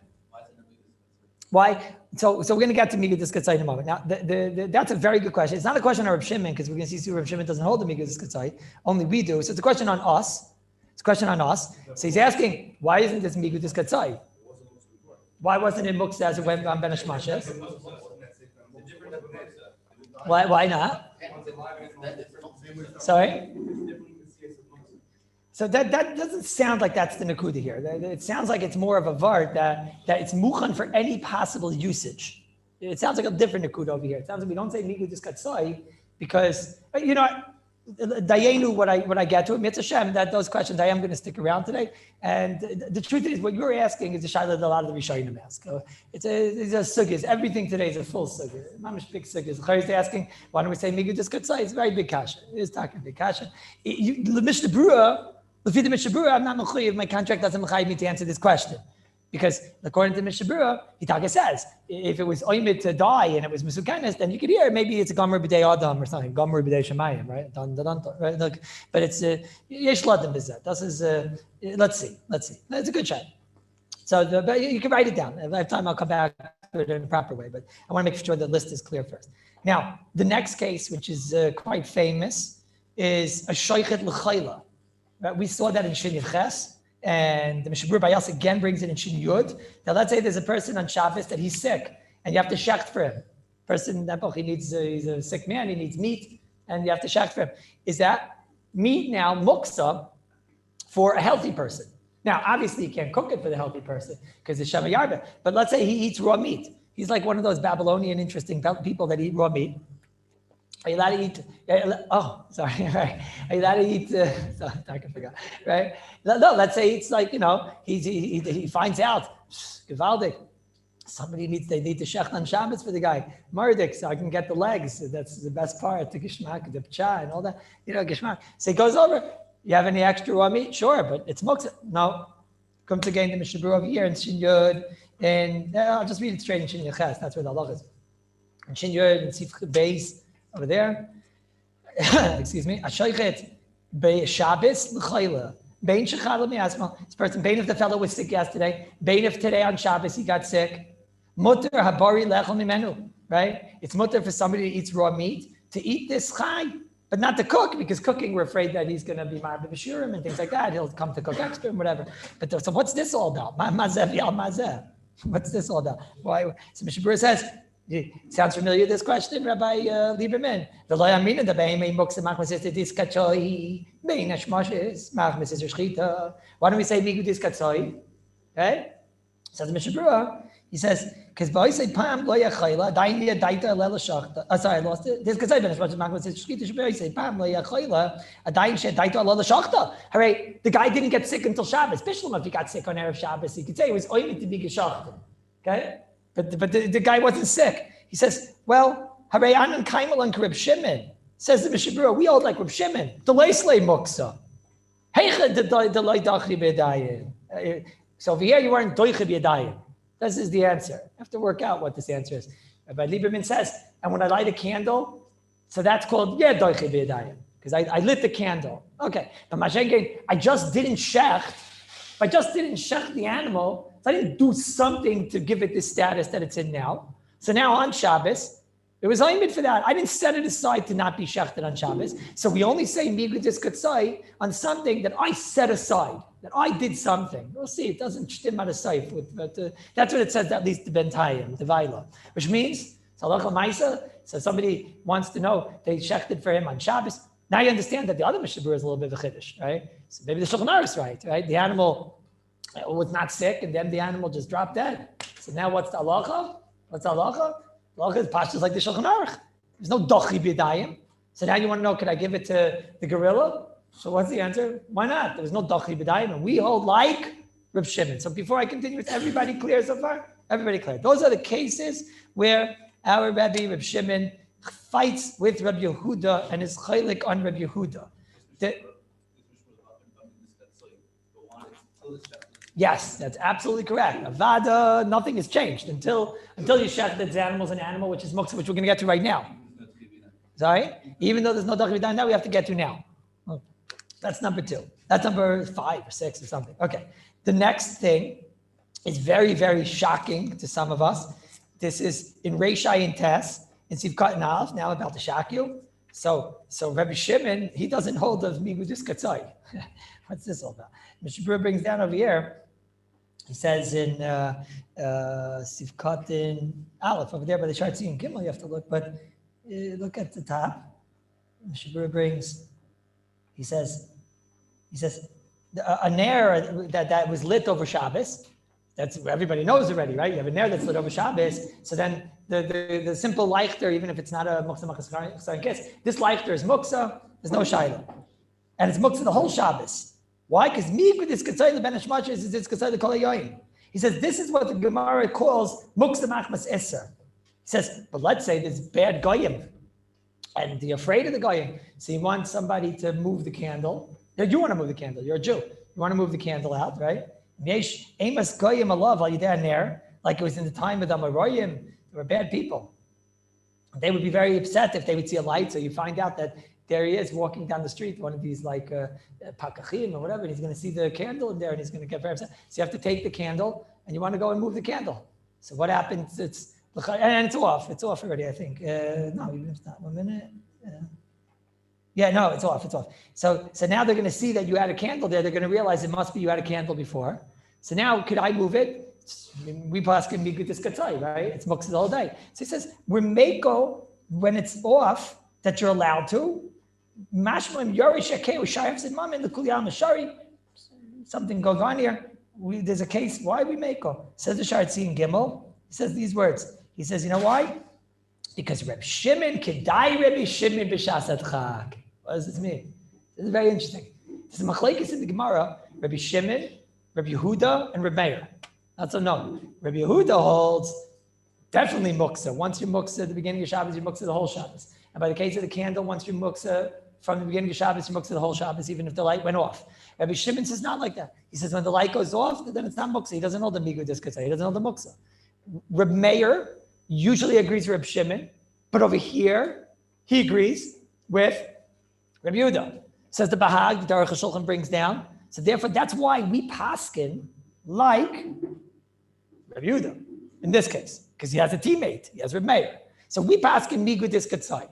Why? So we're going to get to Migudis Katzai in a moment. Now, that's a very good question. It's not a question on Reb Shimon, because we're going to see Reb Shimon doesn't hold the Migudis Katzai. Only we do. So it's a question on us. It's a question on us. So he's asking, why isn't this Migudis Katzai? Why wasn't it Muksa as it went on Ben Hashmashes? Why not? Sorry? So that doesn't sound like that's the Nakuda here. It sounds like it's more of a vart that it's muchan for any possible usage. It sounds like a different Nakuda over here. It sounds like we don't say Migudis Katzai because, Dayenu, what I get to it, Mitzvah Shem, that those questions, I am going to stick around today. And the truth is, what you're asking is a shaila that a lot of the Rishonim ask. It's a sugis. Everything today is a full sugis. Mamish big sugis. Chayr is asking, why don't we say Migudis Katzai? It's a very big kasha. It is talking big kasha. The Mishnah Brura, the Mishnah Brura, I'm not mechayiv. My contract doesn't mechayiv me to answer this question. Because according to Mishnah Brura, Hitaka says, if it was oimid to die and it was misukanis, then you could hear maybe it's a gomer b'dei adam or something, gomer b'dei shemayim, right? Right? Look, but it's yesh ladim b'zeh. This is let's see. That's a good shot. So, but you can write it down. If I have time, I'll come back to it in a proper way. But I want to make sure the list is clear first. Now, the next case, which is quite famous, is a shoichet l'chayla. Right? We saw that in Shin Ches. And the Mishnah Brura Bayas again brings it in Shin Yud. Now let's say there's a person on Shabbos that he's sick and you have to shecht for him. Person that he needs, he's a sick man, he needs meat, and you have to shecht for him. Is that meat now muksa for a healthy person? Now, obviously, you can't cook it for the healthy person because it's Shema Yarba. But let's say he eats raw meat. He's like one of those Babylonian interesting people that eat raw meat. Are you allowed to eat? Oh, sorry. Right. Are you allowed to eat? Sorry, I forgot. Right? No, let's say it's like, he finds out, Givaldik, they need to shecht on Shabbos for the guy. Mardik, so I can get the legs. That's the best part, the gishmak, the pcha, and all that. Gishmak. So he goes over. You have any extra raw meat? Sure, but it's muktzah. No. Come to gain the Mishnah over here in Shiur, and I'll just read it straight in Shiur Ches. That's where the halach is. In Shiur, in Sif Beis, over there. Excuse me. Ashaychet be Shabbos l'chayla. Bein shechad miasma. This person, bein if the fellow was sick yesterday, bein if today on Shabbos he got sick. Mutter habari lechol mimenu. Right? It's mutter for somebody who eats raw meat to eat this chai. But not to cook, because cooking, we're afraid that he's going to be marbe b'shurim and things like that. He'll come to cook extra and whatever. But so what's this all about? What's this all about? Why? So Mishnah Berurah says, sounds familiar, this question, Rabbi Lieberman. Why don't we say migu diskatzoi? Okay? Says Mishnah Berurah, he says, because boy say pam lo yachayla daini daita lela shachta. Sorry, I lost it. This because I've been as much as Magma says shkita shbei say pam lo yachayla dain she daita lela shachta. Hooray! The guy didn't get sick until Shabbos. Bishlam, if he got sick on erev Shabbos, he could say it was oimit to be geshachta. Okay, but the guy wasn't sick. He says, well, hooray! Anan kaimal and Reb Shimon says the Mishnah Berurah. We all like Reb Shimon. The leislei muksa. Heicha the loy dachri b'yadayim. So over here you weren't doicha b'yadayim. This is the answer. I have to work out what this answer is. Rabbi Lieberman says, and when I light a candle, so that's called doiche b'yadayim, because I lit the candle. Okay, but Mashengen, I just didn't shecht. If I just didn't shecht the animal, so I didn't do something to give it the status that it's in now. So now on Shabbos, it was aimed for that. I didn't set it aside to not be shechted on Shabbos. So we only say migu diskatzai on something that I set aside, that I did something. We'll see, it doesn't shtim out of sight, but that's what it says, at least the bentayim, the vaila, which means, salach l'maisa, so somebody wants to know, they shechted for him on Shabbos. Now you understand that the other Mishnah Berurah is a little bit of a chiddush, right? So maybe the Shulchan Aruch is right? The animal was not sick, and then the animal just dropped dead. So now what's the halacha? What's the halacha? Halacha is pashtus like the Shulchan Aruch. There's no dochi b'yadayim. So now you want to know, can I give it to the gorilla? So what's the answer? Why not? There's no dochi b'yadayim, and we hold like Reb Shimon. So before I continue, is everybody clear so far? Everybody clear. Those are the cases where our Rabbi, Reb Shimon, fights with Rabbi Yehuda and is chaylik on Rabbi Yehuda. Yes, that's absolutely correct. Avada, nothing has changed until you shech the animal's an animal, which is muktzah, which we're going to get to right now. Sorry? Even though there's no dach v'dayin now, we have to get to now. That's number 2. That's number 5 or 6 or something. Okay. The next thing is very, very shocking to some of us. This is in Reishai and Tess, in Sivkat and Aleph, now about to shock you. So Rabbi Shimon, he doesn't hold of migu diskatzai. What's this all about? Mishnah Berurah brings down over here. He says in Sivkat in Aleph, over there by the Shartzi and Gimel, you have to look, but look at the top. Mishnah Berurah brings, he says, a ner that was lit over Shabbos. That's everybody knows already, right? You have a ner that's lit over Shabbos. So then the simple leichter, even if it's not a muksa machas kiss, this leichter is muksa. There's no shayla, and it's muksa the whole Shabbos. Why? Because migu diskatzai the ben hashmachas is diskatzai the kol hayoyim. He says this is what the Gemara calls muksa machmas eser. He says, but let's say there's bad goyim, and you're afraid of the goyim, so you want somebody to move the candle. You want to move the candle. You're a Jew. You want to move the candle out, right? Amos goyim alav al yidei ner, like it was in the time of the Amoraim. They were bad people. They would be very upset if they would see a light. So you find out that there he is walking down the street, one of these like pakachim or whatever, and he's going to see the candle in there and he's going to get very upset. So you have to take the candle and you want to go and move the candle. So what happens? It's off. It's off already, I think. No, even if it's not 1 minute. Yeah, no, it's off. So now they're going to see that you had a candle there. They're going to realize it must be you had a candle before. So now could I move it? We pass can be good katzai, right? It's muksa the whole day. So he says, we're meko when it's off that you're allowed to. Mashma yori shekeu shayef said mama in the kuliyam mashari. Something goes on here. There's a case. Why we meko? Says the Sharetzi in Gimel. He says these words. He says, you know why? Because Reb Shimon kedai Reb Shimon b'shas adchak. What does this mean? This is very interesting. This is machlekes in the Gemara. Rabbi Shimon, Rabbi Yehuda, and Reb Meir. Not so known. Rabbi Yehuda holds definitely muksa. Once you muksa at the beginning of Shabbos, you muksa the whole Shabbos. And by the case of the candle, once you muksa from the beginning of Shabbos, you muksa the whole Shabbos, even if the light went off. Rabbi Shimon says not like that. He says when the light goes off, then it's not muksa. He doesn't hold the migu diskasa. He doesn't hold the muksa. Reb Meir usually agrees with Reb Shimon, but over here, he agrees with Rabbi Yehuda. Says the Bahag, the Aruch HaShulchan brings down. So therefore, that's why we paskin like Rabbi Yehuda in this case, because he has a teammate. He has Reb Meir. So we paskin migu diskatzai.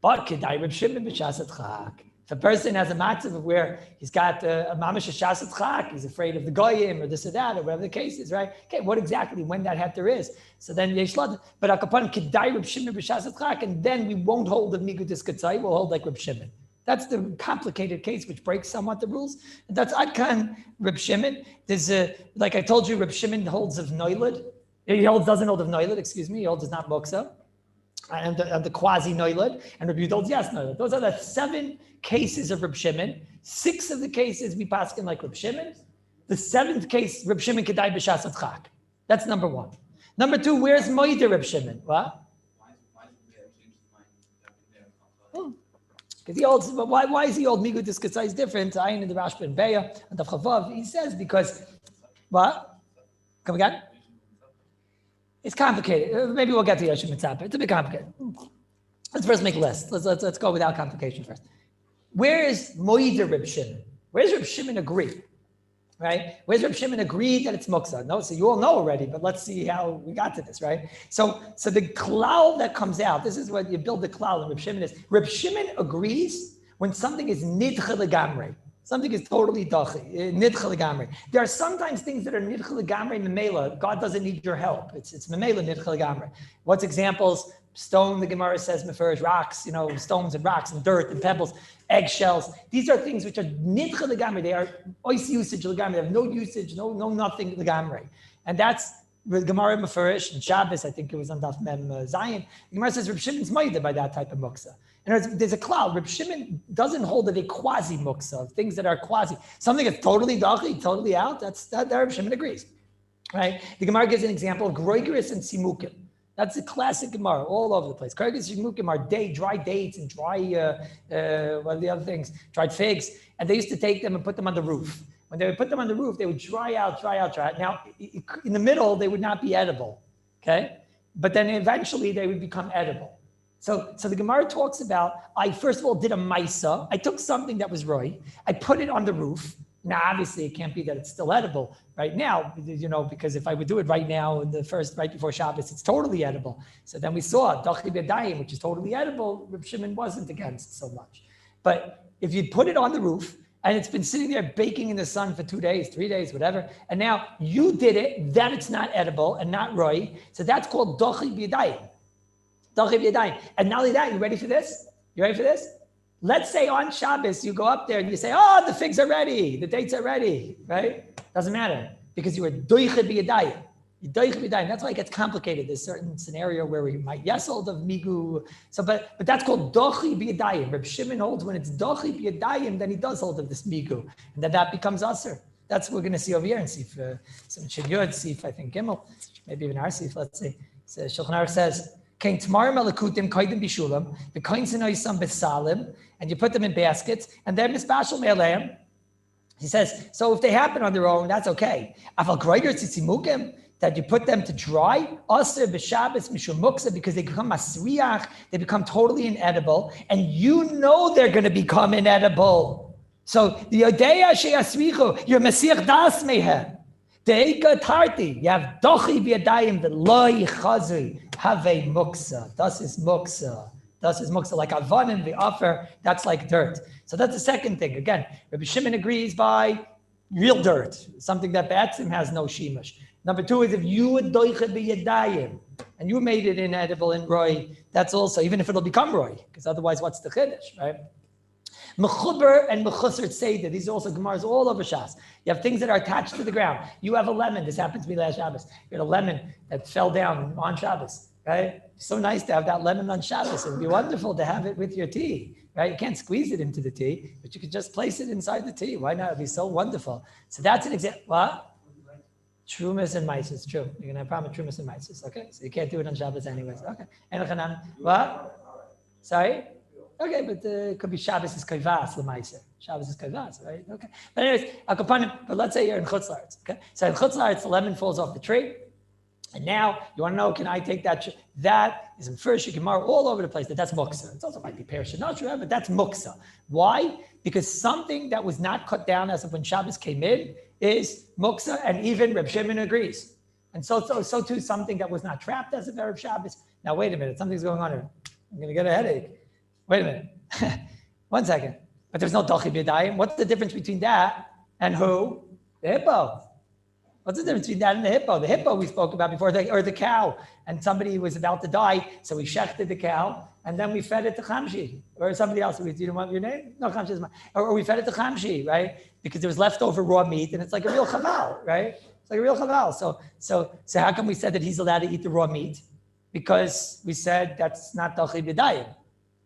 But kedai Reb Shimon b'shas adchak. If a person has a matzav where he's got a mamash shas adchak, he's afraid of the goyim or this or that or whatever the case is, right? Okay, what exactly when that heter is? So then yesh lad. But akapan kedai Reb Shimon b'shas adchak, and then we won't hold the migu diskatzai. We'll hold like Reb Shimon. That's the complicated case which breaks somewhat the rules. And that's Adkan Reb Shimon. There's like I told you, Reb Shimon holds of Noilad. Doesn't hold of Noilad, excuse me. He holds is not Moksa. And the quasi Noilad. And Reb Yehuda holds yes Noilad. Those are the 7 cases of Reb Shimon. 6 of the cases we pass in like Reb Shimon. The 7th case, Reb Shimon kedai b'shas adchak. That's number 1. Number 2, where's Moide Reb Shimon? What? Because he holds, but why is he old? Migu diskatzai is different. Ayin in the Rashba and Beya and the Chavav. He says because what? Come again? It's complicated. Maybe we'll get to Yoshem Mitzapeh. It's a bit complicated. Let's first make a list. Let's go without complication first. Where is Moida Reb Shimon? Where does Reb Shimon agree? Right? Where's Reb Shimon agreed that it's muksa? No, so you all know already, but let's see how we got to this, right? So the klal that comes out, this is what you build the klal, and Reb Shimon is. Reb Shimon agrees when something is nidcha legamrei. Something is totally dachi, nidcha legamrei. There are sometimes things that are nidcha legamrei memela. God doesn't need your help. It's memela nidcha legamrei. What's examples? Stone, the Gemara says, meferish rocks, stones and rocks and dirt and pebbles, eggshells. These are things which are nidcha legamrei. They are ois usage legamrei. They have no usage, no nothing legamrei. And that's with Gemara meferish and Shabbos. I think it was on Daf Mem Zion. The Gemara says Reb Shimon's ma'ida by that type of muksa. And there's a cloud. Reb Shimon doesn't hold it a quasi muksa of things that are quasi. Something that's totally dachi, totally out. That Reb Shimon agrees, right? The Gemara gives an example of groigeris and simukim. That's a classic Gemara all over the place. Groigeris and simukim are dry dates and dry what are the other things? Dried figs, and they used to take them and put them on the roof. When they would put them on the roof, they would dry out. Now, in the middle, they would not be edible, okay? But then eventually they would become edible. So the Gemara talks about, I first of all did a maisa. I took something that was roy. I put it on the roof. Now, obviously, it can't be that it's still edible right now, because if I would do it right now, right before Shabbos, it's totally edible. So then we saw dachi b'yadayim, which is totally edible. Reb Shimon wasn't against so much. But if you put it on the roof, and it's been sitting there baking in the sun for 2 days, 3 days, whatever, and now you did it, then it's not edible and not roy. So that's called dachi b'yadayim. And not only that, you ready for this? Let's say on Shabbos, you go up there and you say, oh, the figs are ready, the dates are ready, right? Doesn't matter, because you were doiche b'yadayim. That's why it gets complicated. There's a certain scenario where we might hold of migu. So, but that's called dochi b'yadayim. Reb Shimon holds when it's dochi b'yadayim, then he does hold of this migu. And then that becomes aser. That's what we're going to see over here and see if some Shiur, see if I think Gimel, maybe even our Sif, let's see. So Shulchan Aruch says, Kain Tmar Malakutim Kaidim Bishulam, the Kain Sinoisam Besalim, and you put them in baskets, and they're Mispashal Me'aleim. He says, so if they happen on their own, that's okay. Afal Groiger Tzitzimukim, that you put them to dry, Aser B'Shabbos Mishum Muksa, because they become Masriach, they become totally inedible, and you know they're going to become inedible. So the Yodeya Sheyasrichu, you're Mesiach Das Mehem. Deika Tarti, you have Dochi B'Yadayim, the Loi Chazri, have a Muksa. Das is Muksa. Like Avanim, the offer, that's like dirt. So that's the second thing. Again, Rabbi Shimon agrees by real dirt, something that Ba'atzim has no shimush. Number two is if you would doicha b'yadayim and you made it inedible in roy, that's also, even if it'll become roy, because otherwise what's the chiddush, right? Mechuber and mechusar seder, these are also Gemaras all over Shas. You have things that are attached to the ground. You have a lemon, this happened to me last Shabbos. You had a lemon that fell down on Shabbos, right? So nice to have that lemon on Shabbos. It'd be wonderful to have it with your tea, right? You can't squeeze it into the tea, but you could just place it inside the tea. Why not? It'd be so wonderful. So that's an example. What? Trumas and mices, true. You're going to have a problem with trumas and mices, okay? So you can't do it on Shabbos anyways, okay. And what? Sorry? Okay, but it could be Shabbos is kavas, l'maise. Shabbos is kavas, right? Okay. But anyways, but let's say you're in Chutz La'aretz, okay? So in Chutz La'aretz, the lemon falls off the tree. And now you want to know, can I take that? That is in first Gemara all over the place. That's muksa. It also might be pear shenatra, but that's muksa. Why? Because something that was not cut down as of when Shabbos came in is muksa, and even Reb Shimon agrees. And so too, something that was not trapped as of Erev Shabbos. Now wait a minute, something's going on here. I'm going to get a headache. Wait a minute. 1 second. But there's no dochi b'yadayim. What's the difference between that and who? The hippo. What's the difference between that and the hippo? The hippo we spoke about before, or the cow. And somebody was about to die, so we shechted the cow, and then we fed it to Chamshi. Or somebody else. You don't want your name? No, Chamshi is mine. Or we fed it to Chamshi, right? Because there was leftover raw meat, and it's like a real chaval, right? It's like a real chaval. So how come we said that he's allowed to eat the raw meat? Because we said that's not dochi b'yadayim.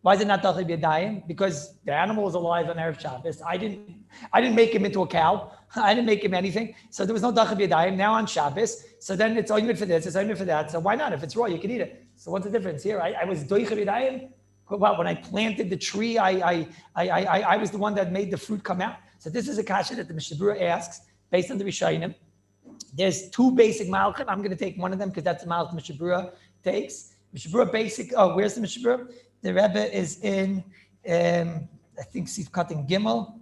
Why is it not dochi b'yadayim? Because the animal was alive on Erev Shabbos. I didn't make him into a cow. I didn't make him anything. So there was no dochi b'yadayim. Now on Shabbos, so then it's only for this, it's only for that. So why not? If it's raw, you can eat it. So what's the difference here? I was dochi b'yadayim. Well, when I planted the tree, I was the one that made the fruit come out. So this is a kasha that the Mishnah Berurah asks based on the Rishonim. There's two basic malachim. I'm going to take one of them because that's the malach Mishnah Berurah takes. Mishnah Berurah basic. Oh, where's the Mishnah Berurah? The Rebbe is in, I think, Sifkat and Gimel.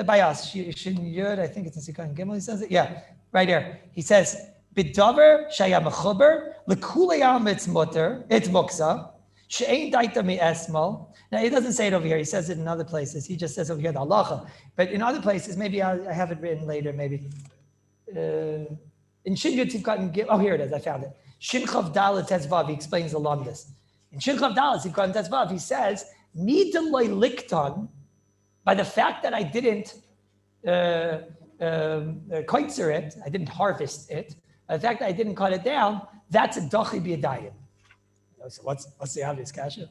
By us, Shiur, I think it's in Sifkat and Gimel. He says it. Yeah, right here. He says, "B'davar shaya mechuber lekulei it's mutter, it's muksa, she'ein daita mi esmal." Now he doesn't say it over here. He says it in other places. He just says over here the halacha. But in other places, maybe I have it written later. Maybe in Shin Yud Sifkat and Gimel. Oh, here it is. I found it. Shin Chav Dalet Tezvav. He explains the lumdus. In Shin Chav Dalet Sifkat and Tezvav, he says, "Midaloi likton." By the fact that I didn't koitzer it, I didn't harvest it, by the fact that I didn't cut it down, that's a dochi b'yadayim. So what's the obvious kasha?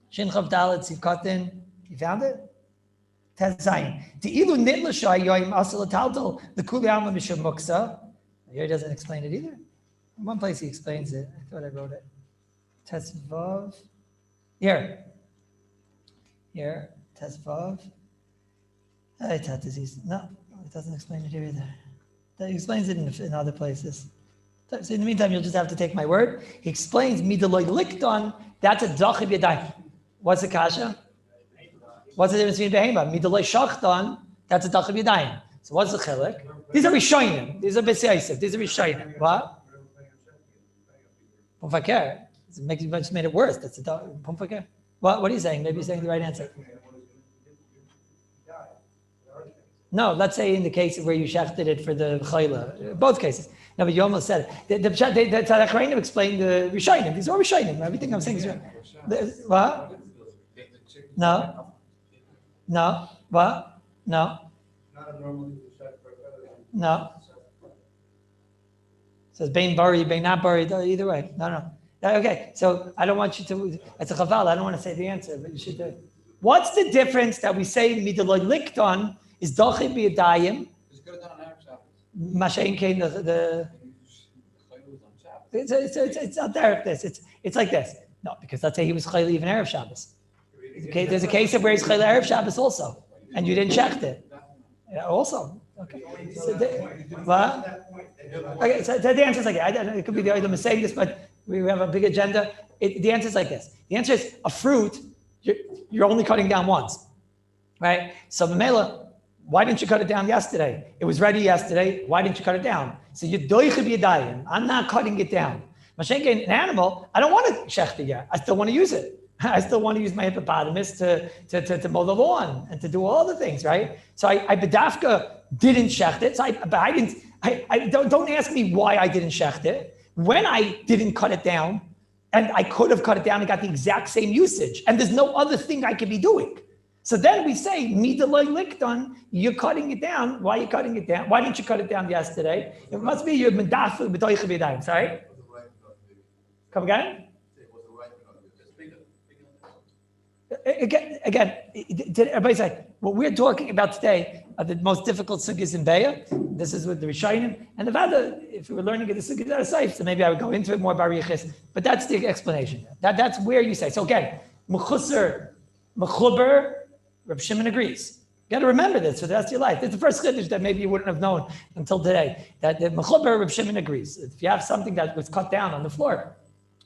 Shin Chav Dalet Sifkatin, you found it? Tezayin. Te'ilu nitla shayyoyim asal ataltal l'kuli alma mishum muksa. Here he doesn't explain it either. In one place he explains it. I thought I wrote it. Tezvav. Here. Tezvav. I thought disease. No, it doesn't explain it here either. He explains it in other places. So in the meantime, you'll just have to take my word. He explains midaloi likton. That's a dochi b'yadayim. What's the kasha? What's the difference between behema? Midaloi shachton. That's a dochi b'yadayim. So what's the chilek? These are rishonim. These are b'seisif. These are rishonim. What? Pumfaker. It just made it worse. That's a pumfaker. What are you saying? Maybe you're saying the right answer. No, let's say in the case where you shechted it for the chayla. Both cases. No, but you almost said it. The Tzaddik explained the Rishonim. These are Rishonim. Everything I'm saying is right. What? No. What? No. No. It says bein buried, bein not buried. Either way. No. Okay, so I don't want you to. It's a chaval. I don't want to say the answer, but you should do. What's the difference that we say midaloi likton is dochi b'yadayim? Mashain came the. It's not there. It's like this. No, because let's say he was chayla even Erev Shabbos. Okay, there's a case of where he's chayla Erev Shabbos also, and you didn't check it. Yeah, also. Okay. So what? Okay, so the answer is like it could be the item is saying this, but we have a big agenda. The answer is like this. The answer is a fruit. You're only cutting down once, right? So Mamela, why didn't you cut it down yesterday? It was ready yesterday. Why didn't you cut it down? So you're doiche b'yadayim. I'm not cutting it down. Mashenke, an animal, I don't want to shecht it yet. I still want to use it. I still want to use my hippopotamus to mow the lawn and to do all the things, right? So I bedafka didn't shecht it. So Don't ask me why I didn't shecht it. When I didn't cut it down, and I could have cut it down and got the exact same usage, and there's no other thing I could be doing. So then we say, midaloi likton, you're cutting it down. Why are you cutting it down? Why didn't you cut it down yesterday? It must be your medafel b'toicha b'yadayim. Sorry? Come again? Again, did everybody say, what we're talking about today are the most difficult sugyas in Beya. This is with the Rishonim. And the Vada, if we were learning the sugyas out of Seif, so maybe I would go into it more by Riches, but that's the explanation. That's where you say. So again, Mechuser, Mechuber, Reb Shimon agrees. You got to remember this for the rest of your life. It's the first chiddush that maybe you wouldn't have known until today, that the Mechuber, Reb Shimon agrees. If you have something that was cut down on the floor,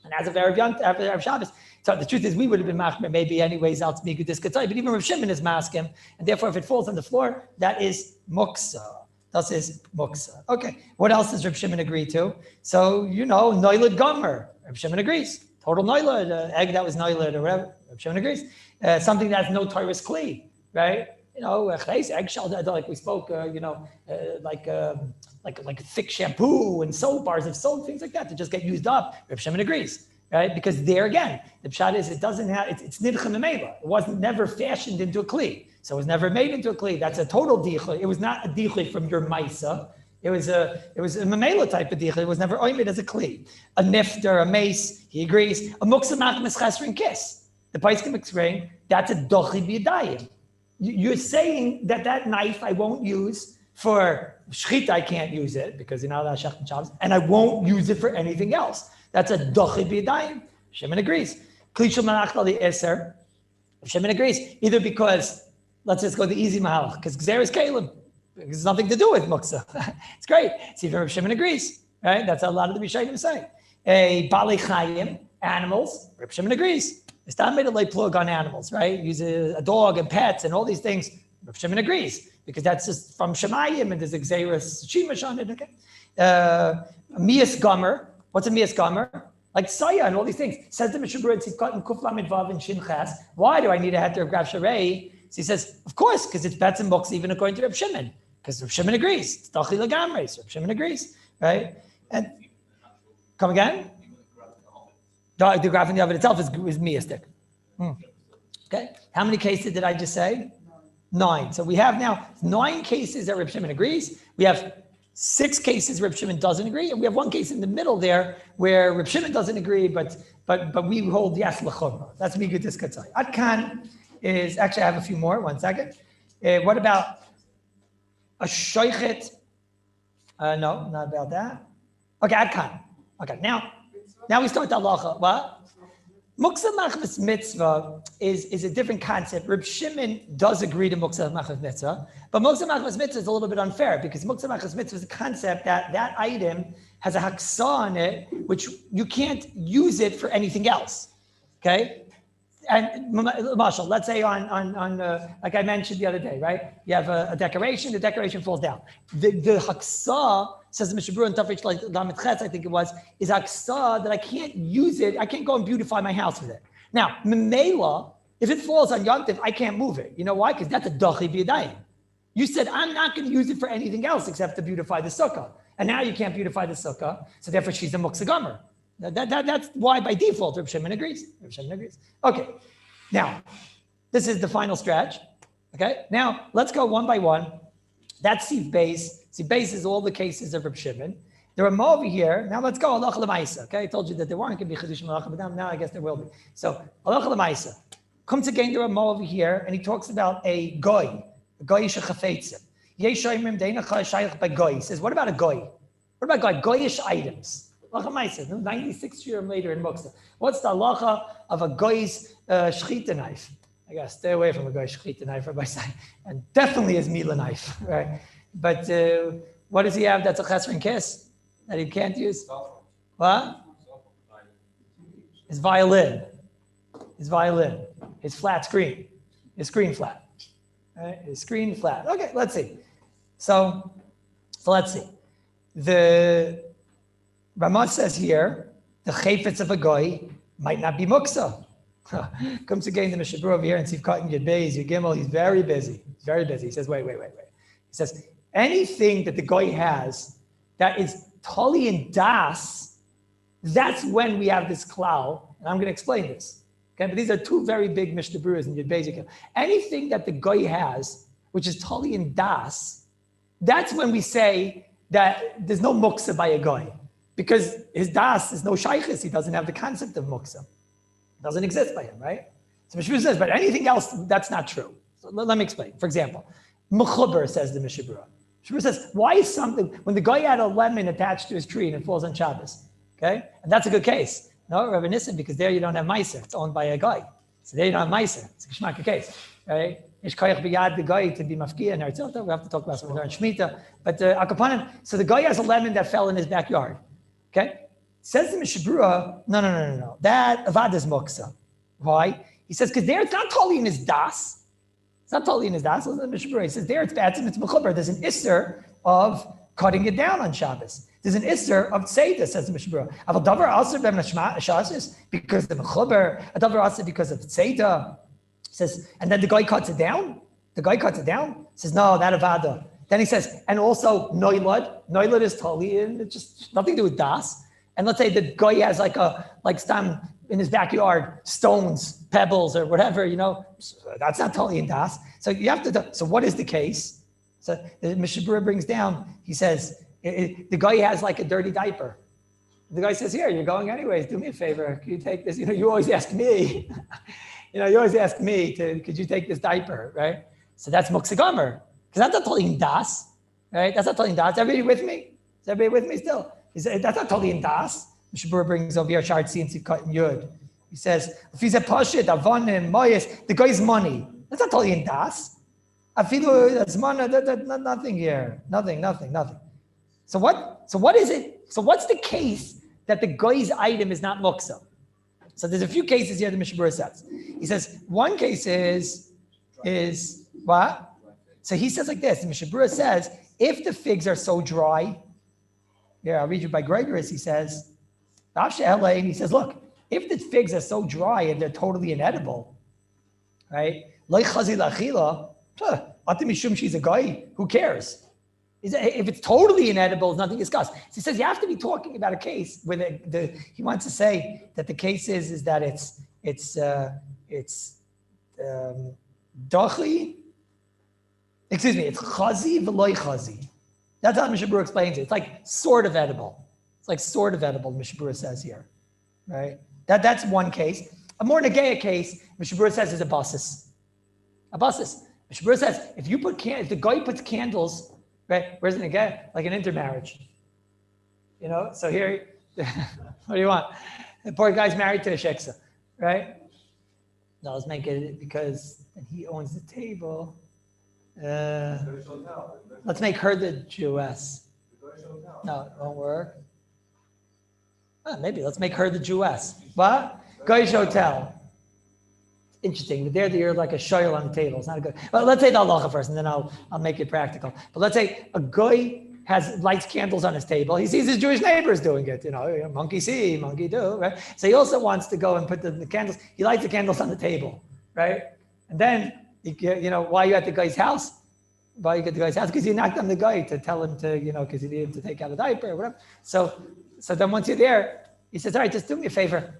and as of Erev Shabbos, so the truth is, we would have been machmer maybe anyways out to Migudis Katzai, but even Rav Shimon is maskim, and therefore if it falls on the floor, that is muksa. That is muksa. Okay, what else does Rav Shimon agree to? So, noilad gomer. Rav Shimon agrees. Total noilad, egg that was noilad or whatever. Rav Shimon agrees. Something that has no Torah's kli, right? Eggshell, like we spoke, like thick shampoo and soap, bars of soap, things like that, to just get used up. Rav Shimon agrees. Right? Because there again, the pshat is it doesn't have, it's nidcha memela. It wasn't never fashioned into a kli. So it was never made into a kli. That's a total dichli. It was not a dichli from your maisa. It was a memela type of dichli. It was never oimed as a kli. A nifter, a mace, he agrees. A muksa machmas chesrin kiss. The Paiskim explain, that's a dochi b'yadayim. You're saying that knife I won't use for shchita, I can't use it because that shech Shabbos, and I won't use it for anything else. That's a dochi b'yadayim. Shimon agrees. Klishul manachal the eser. Shimon agrees. Either because, let's just go the easy mahalach, because gzer is kalim. There's nothing to do with muksa. It's great. See if Shimon agrees. Right? That's how a lot of the Rishonim say. A bali chayim, animals. Shimon agrees. It's not made a light plug on animals, right? Use a dog and pets and all these things. Shimon agrees because that's just from Shemayim and there's a gzeras shimash on it. Okay. Mias gomer. What's a mias gomer? Like saya and all these things. Says the Mishnah Berurah Tzivkat and Kuflam and Vav and Shin Chas. Why do I need a heter of Grav Sharei? So he says, of course, because it's bets and books even according to Reb Shimon. Because Reb Shimon agrees. It's Tachi Lagamres. Reb Shimon agrees, right? And come again? The graph in the oven itself is miastic. Okay. How many cases did I just say? 9. So we have now 9 cases that Reb Shimon agrees. We have 6 cases Reb Shimon doesn't agree, and we have 1 case in the middle there where Reb Shimon doesn't agree, but we hold yes l'chorma. That's migudis katzai. Adkan is actually I have a few more. 1 second. What about a shoichet? No, not about that. Okay, adkan. Okay, now we start the halacha. What? Muksa machmas mitzvah is a different concept. Reb Shimon does agree to muksa machmas mitzvah, but muksa machmas mitzvah is a little bit unfair because muksa machmas mitzvah is a concept that item has a haksa on it, which you can't use it for anything else. Okay, and Marshall, let's say on like I mentioned the other day, right? You have a decoration, the decoration falls down. The haksa, says the Mishnah Berurah in Tafresh Lamed Ches, I think it was, is haksa that I can't use it. I can't go and beautify my house with it. Now, memela, if it falls on Yom Tov, I can't move it. You know why? Because that's a dachi b'yadayim. You said I'm not going to use it for anything else except to beautify the sukkah, and now you can't beautify the sukkah, so therefore she's a muksa gomer. That's why by default Reb Shimon agrees. Reb Shimon agrees. Okay, now this is the final stretch. Okay, now let's go one by one. That's Siv Beis. Siv Beis is all the cases of Reb Shimon. There are more over here. Now let's go halacha l'maisa. Okay, I told you that there weren't going to be chedushim halacha, but now I guess there will be. So halacha l'maisa. Comes again, there are more over here, and he talks about a goy shechafetzim. Yesh oimrim deinacha shayach by goy. He says, what about a goy? What about goy? Goyish items. Halacha l'maisa. 96 years later in Muksa. What's the halacha of a goy's shechita knife? I gotta stay away from a goy's shechita knife, Rabbi say, and definitely his mila knife, right? But what does he have that's a chesron kiss that he can't use? What? His violin. His flat screen. His screen flat. Right? His screen flat. Okay, let's see. So let's see. The Ramah says here, the chayfetz of a goy might not be muksa. Comes again the Mishnah Berurah over here and see cutting your beis, your gimel. He's very busy. He says, wait. He says, anything that the goy has that is tali and das, that's when we have this klal, and I'm going to explain this. Okay, but these are two very big Mishnah Berurahs in your basic. Anything that the goy has, which is tali and das, that's when we say that there's no muksa by a goy, because his das is no shaykhis. He doesn't have the concept of muksa. It doesn't exist by him, right? So Mishnah Berurah says, but anything else, that's not true. So let me explain. For example, mechuber says the Mishnah Berurah. Mishnah Berurah says, why is something, when the guy had a lemon attached to his tree and it falls on Shabbos, okay? And that's a good case. No, Rabbi Nissen, because there you don't have meiser. It's owned by a guy. So there you don't have meiser. It's a geschmack case, right? Ish koyach biyad the guy to be mafkiya and Eretz. We have to talk about something there in Shemitah. But akapanim, so the guy has a lemon that fell in his backyard, okay? Says the Mishnah Berurah, no. That avad is muksa. Why? He says, because there it's not totally in his das. It's not totally in his das. Listen to the Mishnah Berurah. He says, there it's bad, it's mechuber. There's an isser of cutting it down on Shabbos. There's an isser of tzeidah, says the Mishnah Berurah. Aval davar aser b'mashmasis because the mechuber, a davar aser because of tzeidah. Says, and then the guy cuts it down. The guy cuts it down. Says, no, that avada. Then he says, and also noilad. Noilad is totally in. It's just nothing to do with das. And let's say the guy has like stam in his backyard, stones, pebbles, or whatever, that's not totally in das. So you have to. So what is the case? So the Mishnah Berurah brings down. He says the guy has like a dirty diaper. The guy says, "Here, you're going anyways. Do me a favor. Can you take this? You always ask me. You always ask me could you take this diaper, right? So that's muksa gomer, because that's not totally in das, right? That's not totally in das. Everybody with me? Is everybody with me still? That's not totally in das. Mishnah Berurah brings over here Shart and Tzivkat and Yud. He says, if he's a pashit, avonim, moyes, the guy's money. That's not totally in das. Afilu, that's mana, nothing here. Nothing. So what is it? So what's the case that the guy's item is not muksa? So there's a few cases here the Mishnah Berurah says. He says, one case is what? So he says like this, the Mishnah Berurah says, if the figs are so dry, here, I'll read you by Gregorius, he says, and he says, look, if the figs are so dry and they're totally inedible, right? She's a guy, who cares? If it's totally inedible, it's nothing discussed. So he says you have to be talking about a case where he wants to say that the case is that it's dachi. Excuse me, it's chazi v'loy chazi. That's how Mishnah Berurah explains it. It's like sort of edible. It's like sort of edible, Mishnah Berurah says here, right? That's one case. A more negaya case, Mishnah Berurah says is a basis. A basis. Mishnah Berurah says if the guy puts candles, right? Where's the negaya? Like an intermarriage. So here, what do you want? The poor guy's married to a sheksa, right? No, let's make it because he owns the table. Let's make her the Jewess. No, it won't work. Maybe let's make her the Jewess. What? Goyish hotel. Interesting. But there you're like a shoyl on the table. It's not a good. Well, let's say the halacha first, and then I'll make it practical. But let's say a guy lights candles on his table. He sees his Jewish neighbors doing it. Monkey see, monkey do. Right. So he also wants to go and put the candles. He lights the candles on the table, right? And then why are you at the guy's house? Why you get the guy's house? Because you knocked on the guy to tell him to, because you need him to take out a diaper or whatever. So then once you're there, he says, all right, just do me a favor.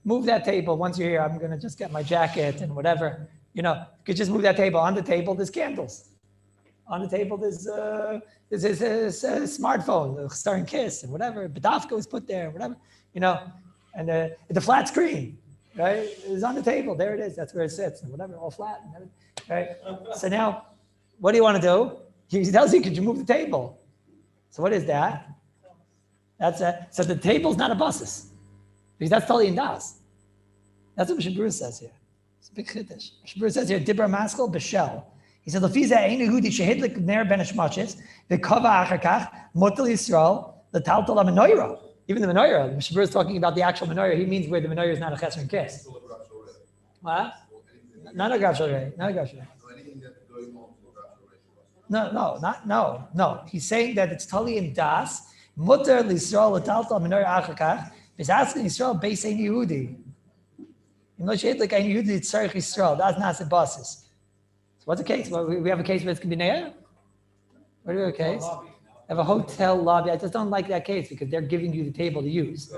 Move that table. Once you're here, I'm going to just get my jacket and whatever. You could just move that table. On the table, there's candles. On the table, there's a smartphone, the starring kiss and whatever. Bedavka was put there, whatever, and the flat screen, right? It's on the table. There it is. That's where it sits and whatever, all flat. And everything, right? So now, what do you want to do? He tells you, could you move the table? So what is that? So the table's not a basis. Because that's totally in das. That's what Mishnah Berurah says here. It's a big chiddush. Mishnah Berurah says here, Dibra Maskal Bishul. He said, Lefiza Ein Yehudi Shehidlik Ner Ben Hashmachis, V'Kava Achakach, Motel Yisrael, the Taltal HaMenorah. Even the menorah. Mishnah Berurah is talking about the actual menorah. He means where the menorah is not a chesed and kiss. What? Not a grav shalrei. Not a grav shalrei. No. He's saying that it's totally in das. Mutter l'Yisrael l'taltal menorah achakach. He's asking Yisrael base ein Yehudi. In lo she'et like ein Yehudi tzarich Yisrael. That's not the basis. So what's the case? Well, we have a case where it's can be ne'er. What do we have a case? have a hotel lobby. I just don't like that case because they're giving you the table to use.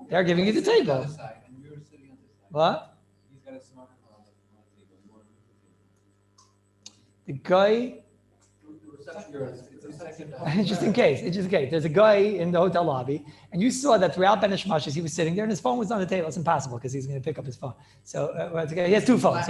They're giving you the table. What? The guy. Interesting case. There's a guy in the hotel lobby, and you saw that throughout Ben Ishmael, he was sitting there, and his phone was on the table. It's impossible because he's going to pick up his phone. So he has two phones.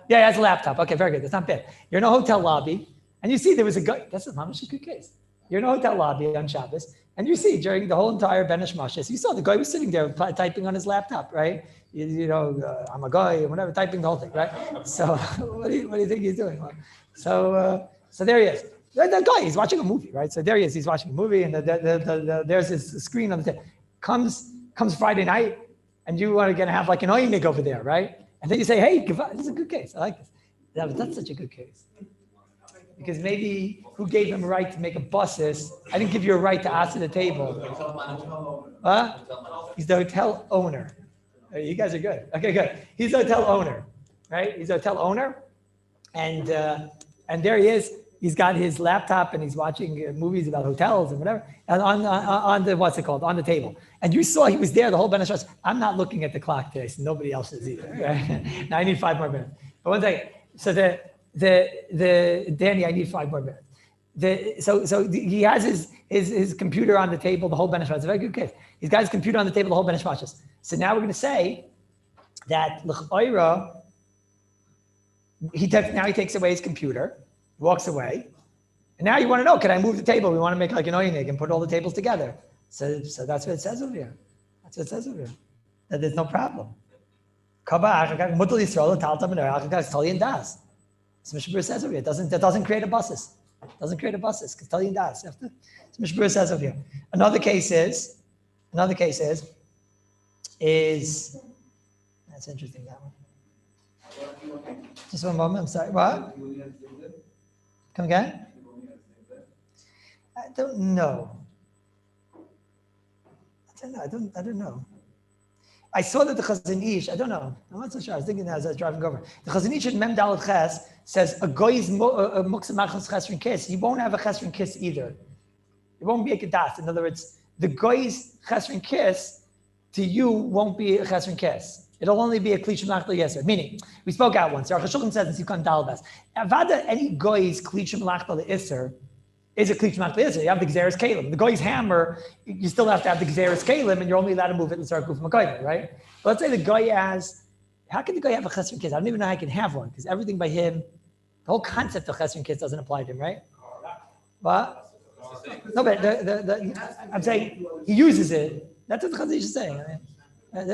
Yeah, he has a laptop. Okay, very good. That's not bad. You're in a hotel lobby, and you see there was a guy. That's a good case. You're in a hotel lobby on Shabbos, and you see during the whole entire Ben Ishmael, you saw the guy was sitting there typing on his laptop, right? I'm a guy, or whatever, typing the whole thing, right? So what do you think he's doing? So there he is. The guy, he's watching a movie, right? So there he is, he's watching a movie, and there's this screen on the table. Comes Friday night, and you want to have like an oinig over there, right? And then you say, hey, this is a good case. I like this. That's such a good case. Because maybe who gave him a right to make a buses? I didn't give you a right to ask at the table. Huh? He's the hotel owner. You guys are good. Okay, good. He's the hotel owner, right? He's the hotel owner. And there he is. He's got his laptop and he's watching movies about hotels and whatever. And on the, what's it called? On the table. And you saw he was there the whole Ben Ishmael. I'm not looking at the clock today, so nobody else is either. Right? Now I need 5 more minutes. But one second. So Danny, I need 5 more minutes. So he has his computer on the table the whole Ben Ishmael. It's a very good case. He's got his computer on the table the whole Ben Ishmael. So now we're going to say that l'chayra, he takes away his computer, walks away, and now you want to know, can I move the table? We want to make like an oinig and put all the tables together. So that's what it says over here. That there's no problem. So Mishbur says over here, that doesn't create a buses. Doesn't create a buses, because Tali and Das. So Mishbur says over here. Another case is, that's interesting, that one. Just one moment, I'm sorry. What? Come again? I don't know. I don't know. I saw that the Chazon Ish, I don't know. I'm not so sure. I was thinking as I was driving over. The Chazon Ish in Mem Daled Ches says a goy's muksa machas chesron kiss. He won't have a chesron kiss either. It won't be a kedas. In other words, the goy's chesron kiss to you won't be a chesron kiss. It'll only be a klish malach yeser. Meaning, we spoke out once. Our Chashulchan says in Sikon Dalbas, avada any goy's klish malach yeser is a klish malach yeser. You have the gzeres kalim. The goy's hammer, you still have to have the gzeres kalim, and you're only allowed to move it in the circle of makayim, right? But let's say the guy has. How can the guy have a chesron kiss? I don't even know how I can have one because everything by him, the whole concept of chesron kiss doesn't apply to him, right? What? No, but I'm saying he uses it. That's what the Chazon Ish is saying. I mean,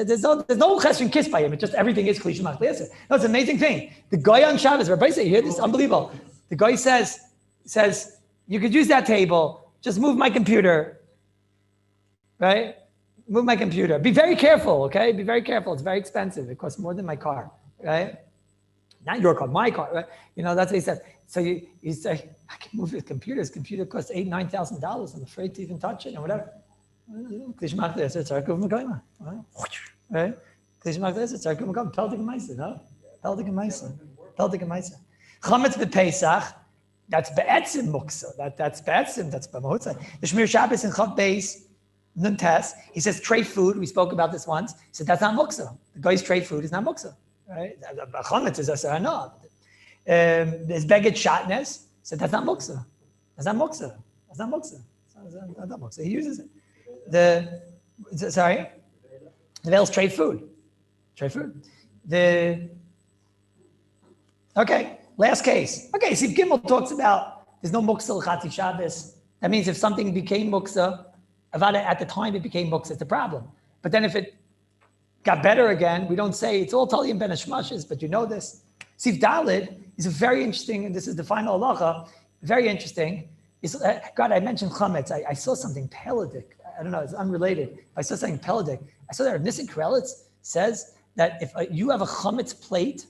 there's no chesron kiss by him. It's just everything is klish malach yeser. No, it's an amazing thing. The guy on Shabbos, Rabbi say, you hear this? Unbelievable. The guy says, you could use that table. Just move my computer, right? Move my computer. Be very careful, okay? Be very careful. It's very expensive. It costs more than my car, right? Not your car, my car, right? That's what he said. So you say, I can move his computer. His computer costs $8,000-9,000. I'm afraid to even touch it or whatever. Klish malach yeser, it's circle of makayim, right? Klish malach yeser, it's circle of makayim. Peldik and Meiser, no? Peldik and Meiser. Chametz b'Pesach, that's be'etzim muksa. That's be'etzim, that's b'mahutza. The Shmir Shabbos in Chav Beis, Nun Tes, he says tray food. We spoke about this once. He said that's not muksa. The guy's tray food is not muksa, right? Chametz is asar no. There's beged shatnes. Said that's not muksa. That's not muksa. He uses it. The veil's trade food. Okay, last case. Okay, see, Gimel talks about there's no muksa l'chati Shabbos. That means if something became muksa, at the time it became muksa, it's a problem. But then if it got better again, we don't say it's all Tali and Ben Hashmashes, but you know this. Sif Dalid is a very interesting, and this is the final halacha, very interesting. God, I mentioned chametz. I saw something pelagic. I don't know, it's unrelated. I saw something pelagic. I saw that Nissen Krelitz says that if you have a chametz plate,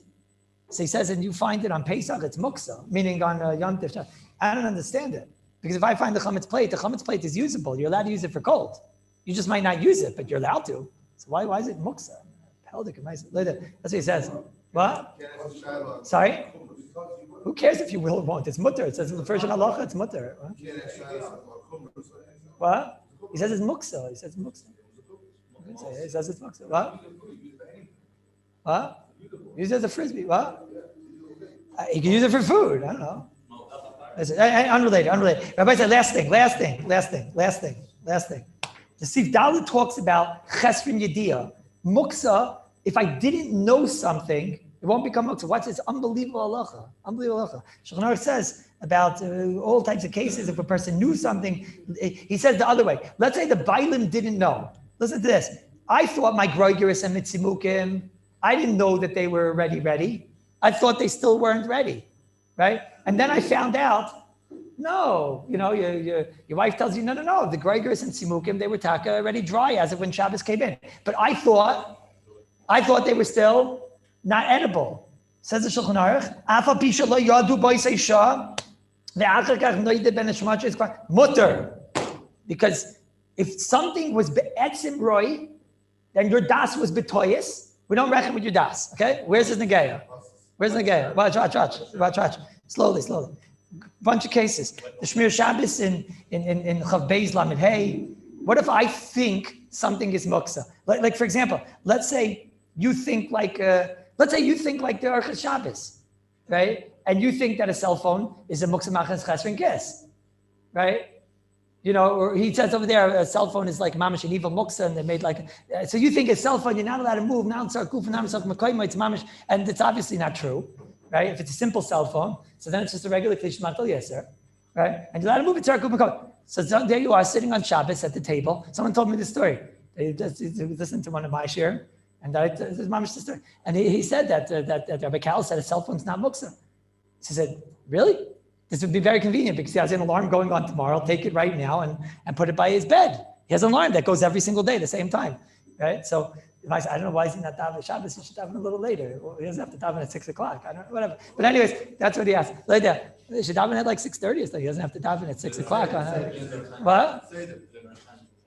so he says, and you find it on Pesach, it's muksa, meaning on Yom Tov. I don't understand it. Because if I find the chametz plate is usable. You're allowed to use it for cold. You just might not use it, but you're allowed to. So why is it muksa? Pelagic, that's what he says. What? Sorry? Who cares if you will or won't? It's mutter. It says in the first halacha, it's mutter. What? He says it's muksa. He says muksa. He says it's muksa. What? What? Use it as a frisbee. What? You can use it for food. I don't know. Unrelated. Rabbi said, last thing. The Sif Dalit talks about chesrin yediyah. Muksa, if I didn't know something, it won't become muksa. Watch this, unbelievable halacha. Shulchan Aruch says about all types of cases, if a person knew something, he says the other way. Let's say the Bailim didn't know. Listen to this. I thought my Groigeris and Mitzimukim, I didn't know that they were already ready. I thought they still weren't ready, right? And then I found out, no, your wife tells you, no. The Groigeris and Tzimukim, they were taka already dry as of when Shabbos came in. But I thought they were still not edible. Says the Shulchan Aruch, Afa pisha lo yadu boisei shah, ve'achar kach noide ben hashmach is mutter. Because if something was be'etzim roi, then your das was betoyis. We don't reckon with your das, okay? Where's his negaya? Watch. Slowly. Bunch of cases. The Shmir Shabbos in Chav Beis Lamed Hey. What if I think something is muksa? Like for example, let's say you think like the Orchid Shabbos, right? And you think that a cell phone is a muksa machas chesrin kis, right? Or he says over there, a cell phone is like mamish and evil muksa, and they made so you think a cell phone, you're not allowed to move, now it's mamish, and it's obviously not true, right? If it's a simple cell phone, so then it's just a regular klish matal yeser, right? And you're allowed to move it to Arkuv. So there you are, sitting on Shabbos at the table. Someone told me this story. They listened to one of my Shiur, and this is mamish story. And he said that Rabbi Kallus said a cell phone's not muksa. She said, really? This would be very convenient because he has an alarm going on tomorrow. Take it right now and put it by his bed. He has an alarm that goes every single day at the same time, right? So I don't know why he's not davening Shabbos. He should daven a little later. Well, he doesn't have to daven at 6 o'clock. I don't know, whatever. But anyways, that's what he asked. Like that, he should daven at 6:30. So he doesn't have to daven at 6 o'clock. What?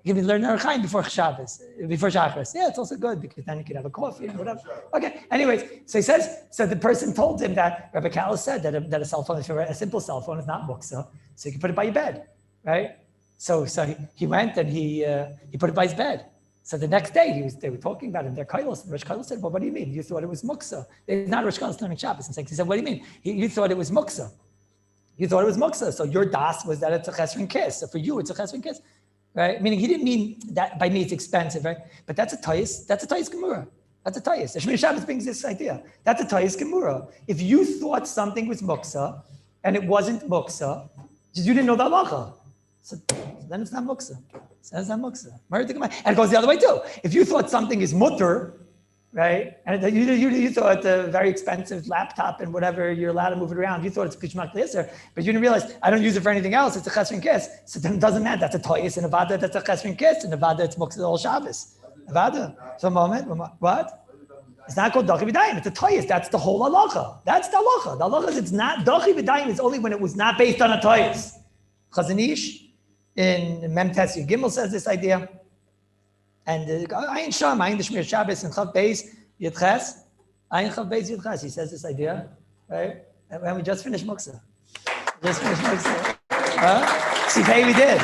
You can learn Narachaim before Shabbos, before Shachris. Yeah, it's also good because then you can have a coffee and whatever. Okay. Anyways, so he says. So the person told him that Rabbi Kallus said that a cell phone, a simple cell phone, is not muksa, so you can put it by your bed, right? So he went and he put it by his bed. So the next day they were talking about it. Their Kallus, and Rosh Kallus said, "Well, what do you mean? You thought it was muksa? It's not Rosh Kallus learning Shabbos." And he said, "What do you mean? You thought it was muksa? You thought it was muksa. So your das was that it's a chesron kiss. So for you, it's a chesron kiss." Right? Meaning he didn't mean that by me it's expensive, right? But that's a toyis gemura. That's a toyis. The Shmir Shabbos brings this idea. That's a toyis gemura. If you thought something was muksa and it wasn't muksa, you didn't know the halacha. So then it's not muksa. So it's not muksa. And it goes the other way too. If you thought something is mutter, right? And you thought a very expensive laptop and whatever, you're allowed to move it around. You thought it's kishmak liser, but you didn't realize I don't use it for anything else. It's a chesron kiss. So then it doesn't matter. That's a toyis. In Nevada, that's a chesron kiss. In Nevada, it's muksa all Shabbos. Nevada. So a moment. What? It's not called dachi v'dayim. It's a toyis. That's the whole halacha. That's the halacha. The halacha is it's not dachi v'dayim. Is only when it was not based on a toyis. Chazon Ish in Mem Tes Yud Gimel says this idea. And Ayin Sham, Ayin the Shmir Shabbos, and Chav Beis Yitches, Ayin Chav Beis Yitches, he says this idea, right? And we just finished Muksa. Sifei we did.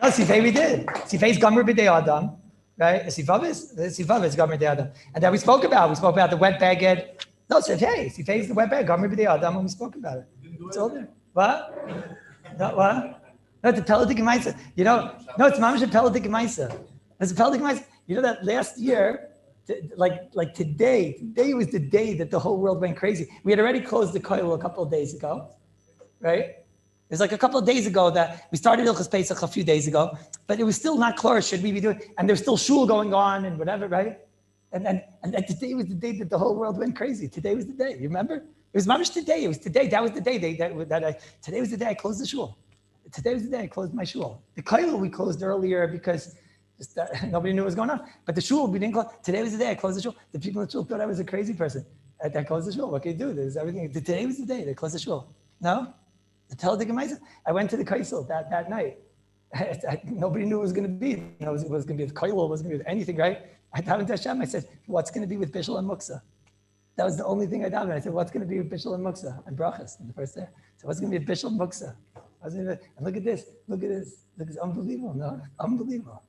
No, Sifei we did. Sifei is Gomer B'dei Adam, right? Sifav is Gomer B'dei Adam. And that we spoke about the wet baguette. No, Sifei is the wet bag, Gomer B'dei Adam, and we spoke about it. It's all there. What? No, what? No, the Peladik Gemaisa. No, it's Mamash Peladik Gemaisa. As a Peldik Mice, that last year, like today was the day that the whole world went crazy. We had already closed the koil a couple of days ago, right? It was like a couple of days ago that we started Ilchas Pesach a few days ago, but it was still not clear, should we be doing, and there's still shul going on and whatever, right? And today was the day that the whole world went crazy. Today was the day, you remember? It was mamish today, that was the day today was the day I closed the shul. Today was the day I closed my shul. The koil we closed earlier because nobody knew what was going on. But the shul, we didn't close. Today was the day I closed the shul. The people in the shul thought I was a crazy person. I closed the shul. What can you do? There's everything. Today was the day they closed the shul. No? I went to the kaisel that night. Nobody knew it was going to be. It was going to be with kaisel, it was going to be with anything, right? I thought to Hashem, I said, what's going to be with Bishul and Muksa? That was the only thing I davened. I said, what's going to be with Bishul and Muksa and Brachas in the first day? So what's going to be with Bishul and Muksa? And look at this. Look at this. Look, it's unbelievable. No, unbelievable.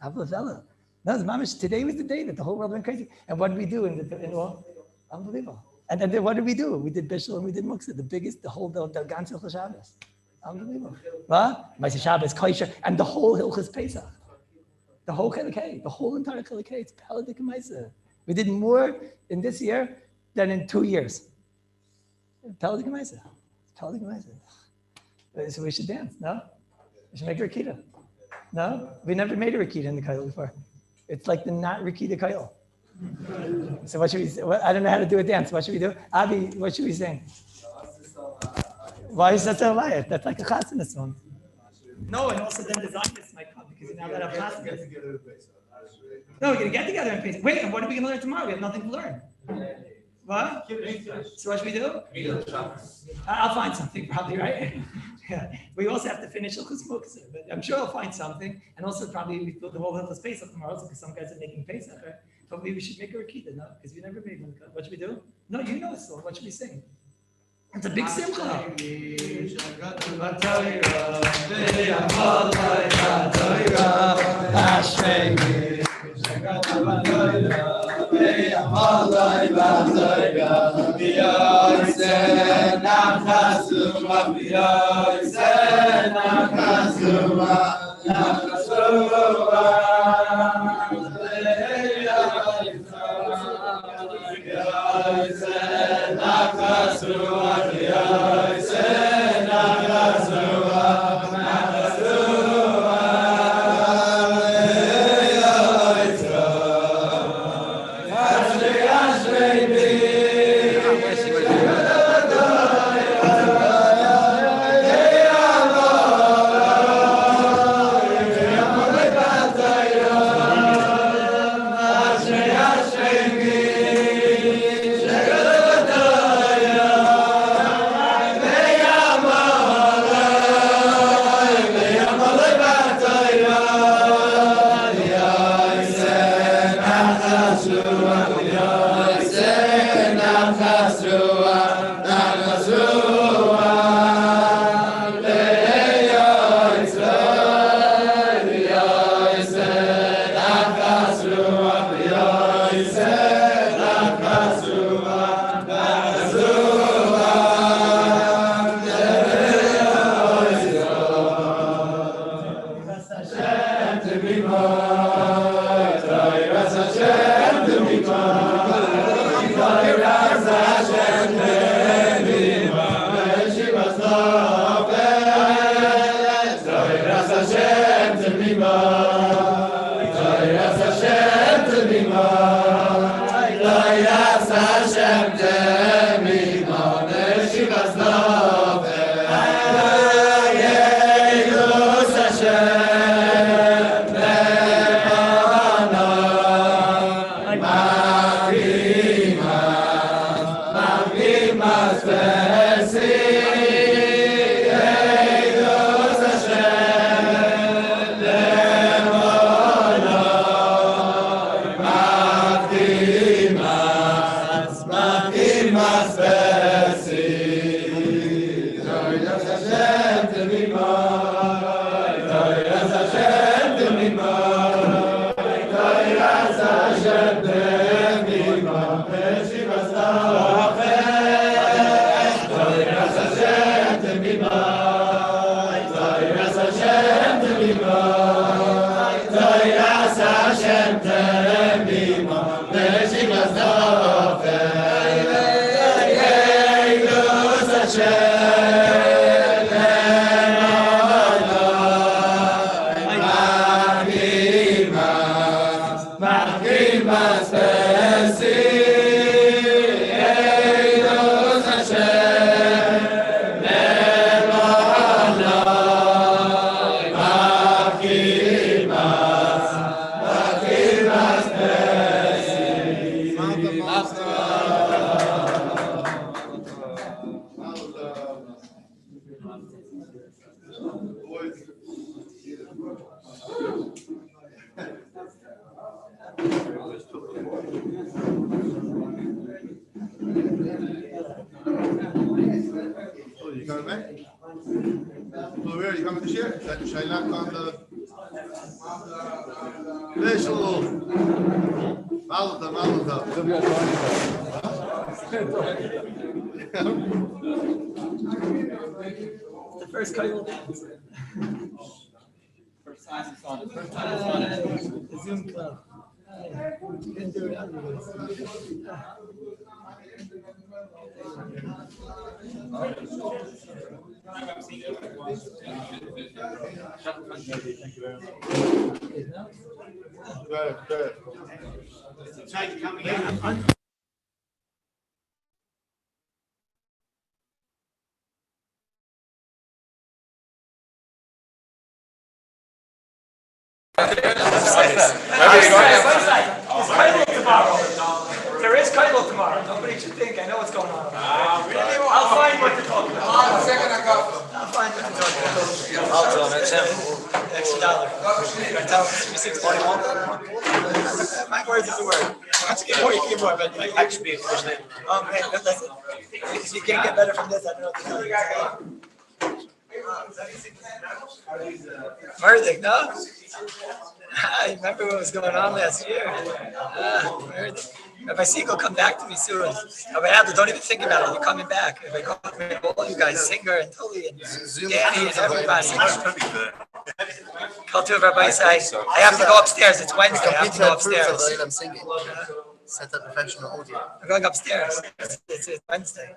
Avla. No, it's mamish. Today was the day that the whole world went crazy. And what did we do in all? Unbelievable. And then what did we do? We did Bishul and we did Muksa, the whole Ganze Hilchos Shabbos. Unbelievable. What? Ma'aseh Shabbos, Kosher, and the whole Hilchos Pesach. The whole Chelek, the whole entire Chelek, it's Peladik and Ma'aseh. We did more in this year than in 2 years. Peladik and Ma'aseh. Peladik and Ma'aseh. So we should dance, no? We should make a Rakita. No? We never made a Rakita in the Kail before. It's like the not Rakita Kail. So what should we say? I don't know how to do a dance. What should we do? Abi, what should we sing? Why is that a lie? That's like a chasana song. No, and also then the Zionists might come because now that I'm chasana. No, we're going to get together and paint. Wait, and what are we going to learn tomorrow? We have nothing to learn. What? So what should we do? I'll find something probably, right? Yeah. We also have to finish Hilchos Muktzah, but I'm sure I'll find something. And also probably we build the whole Hilchos Pesach tomorrow also because some guys are making Pesach, right? But maybe we should make a Rakita, no? Because we never made one. What should we do? No, you know it still. What should we sing? It's a big simcha. Master. Where are you coming this year? Shailak on the Bishul. Malta. The first Kallus dance. First time it's on. The Zoom club. You didn't do it otherwise. Good. There is Kallus tomorrow. Nobody should think I know what's going on. I'll find what to talk about. I'll find what to talk about. I'll tell him, it's him. Extra $1. Tell him 3641. My words is a word. Once you get more, you can get more. But like, That should be a first name. man, listen. If you can't get better from this, I don't know what to tell you. Verdict, no? I remember what was going on last year. Verdict. Rabbi Siegel, come back to me soon. Rabbi Adler, don't even think about it. You're coming back. Rabbi Kochman, all you guys, Singer and Tully and Danny and everybody. Call to Rabbi Isai. I have to go upstairs. It's Wednesday. I have to go upstairs. I'm singing. Set up professional audio. I'm going upstairs. It's Wednesday.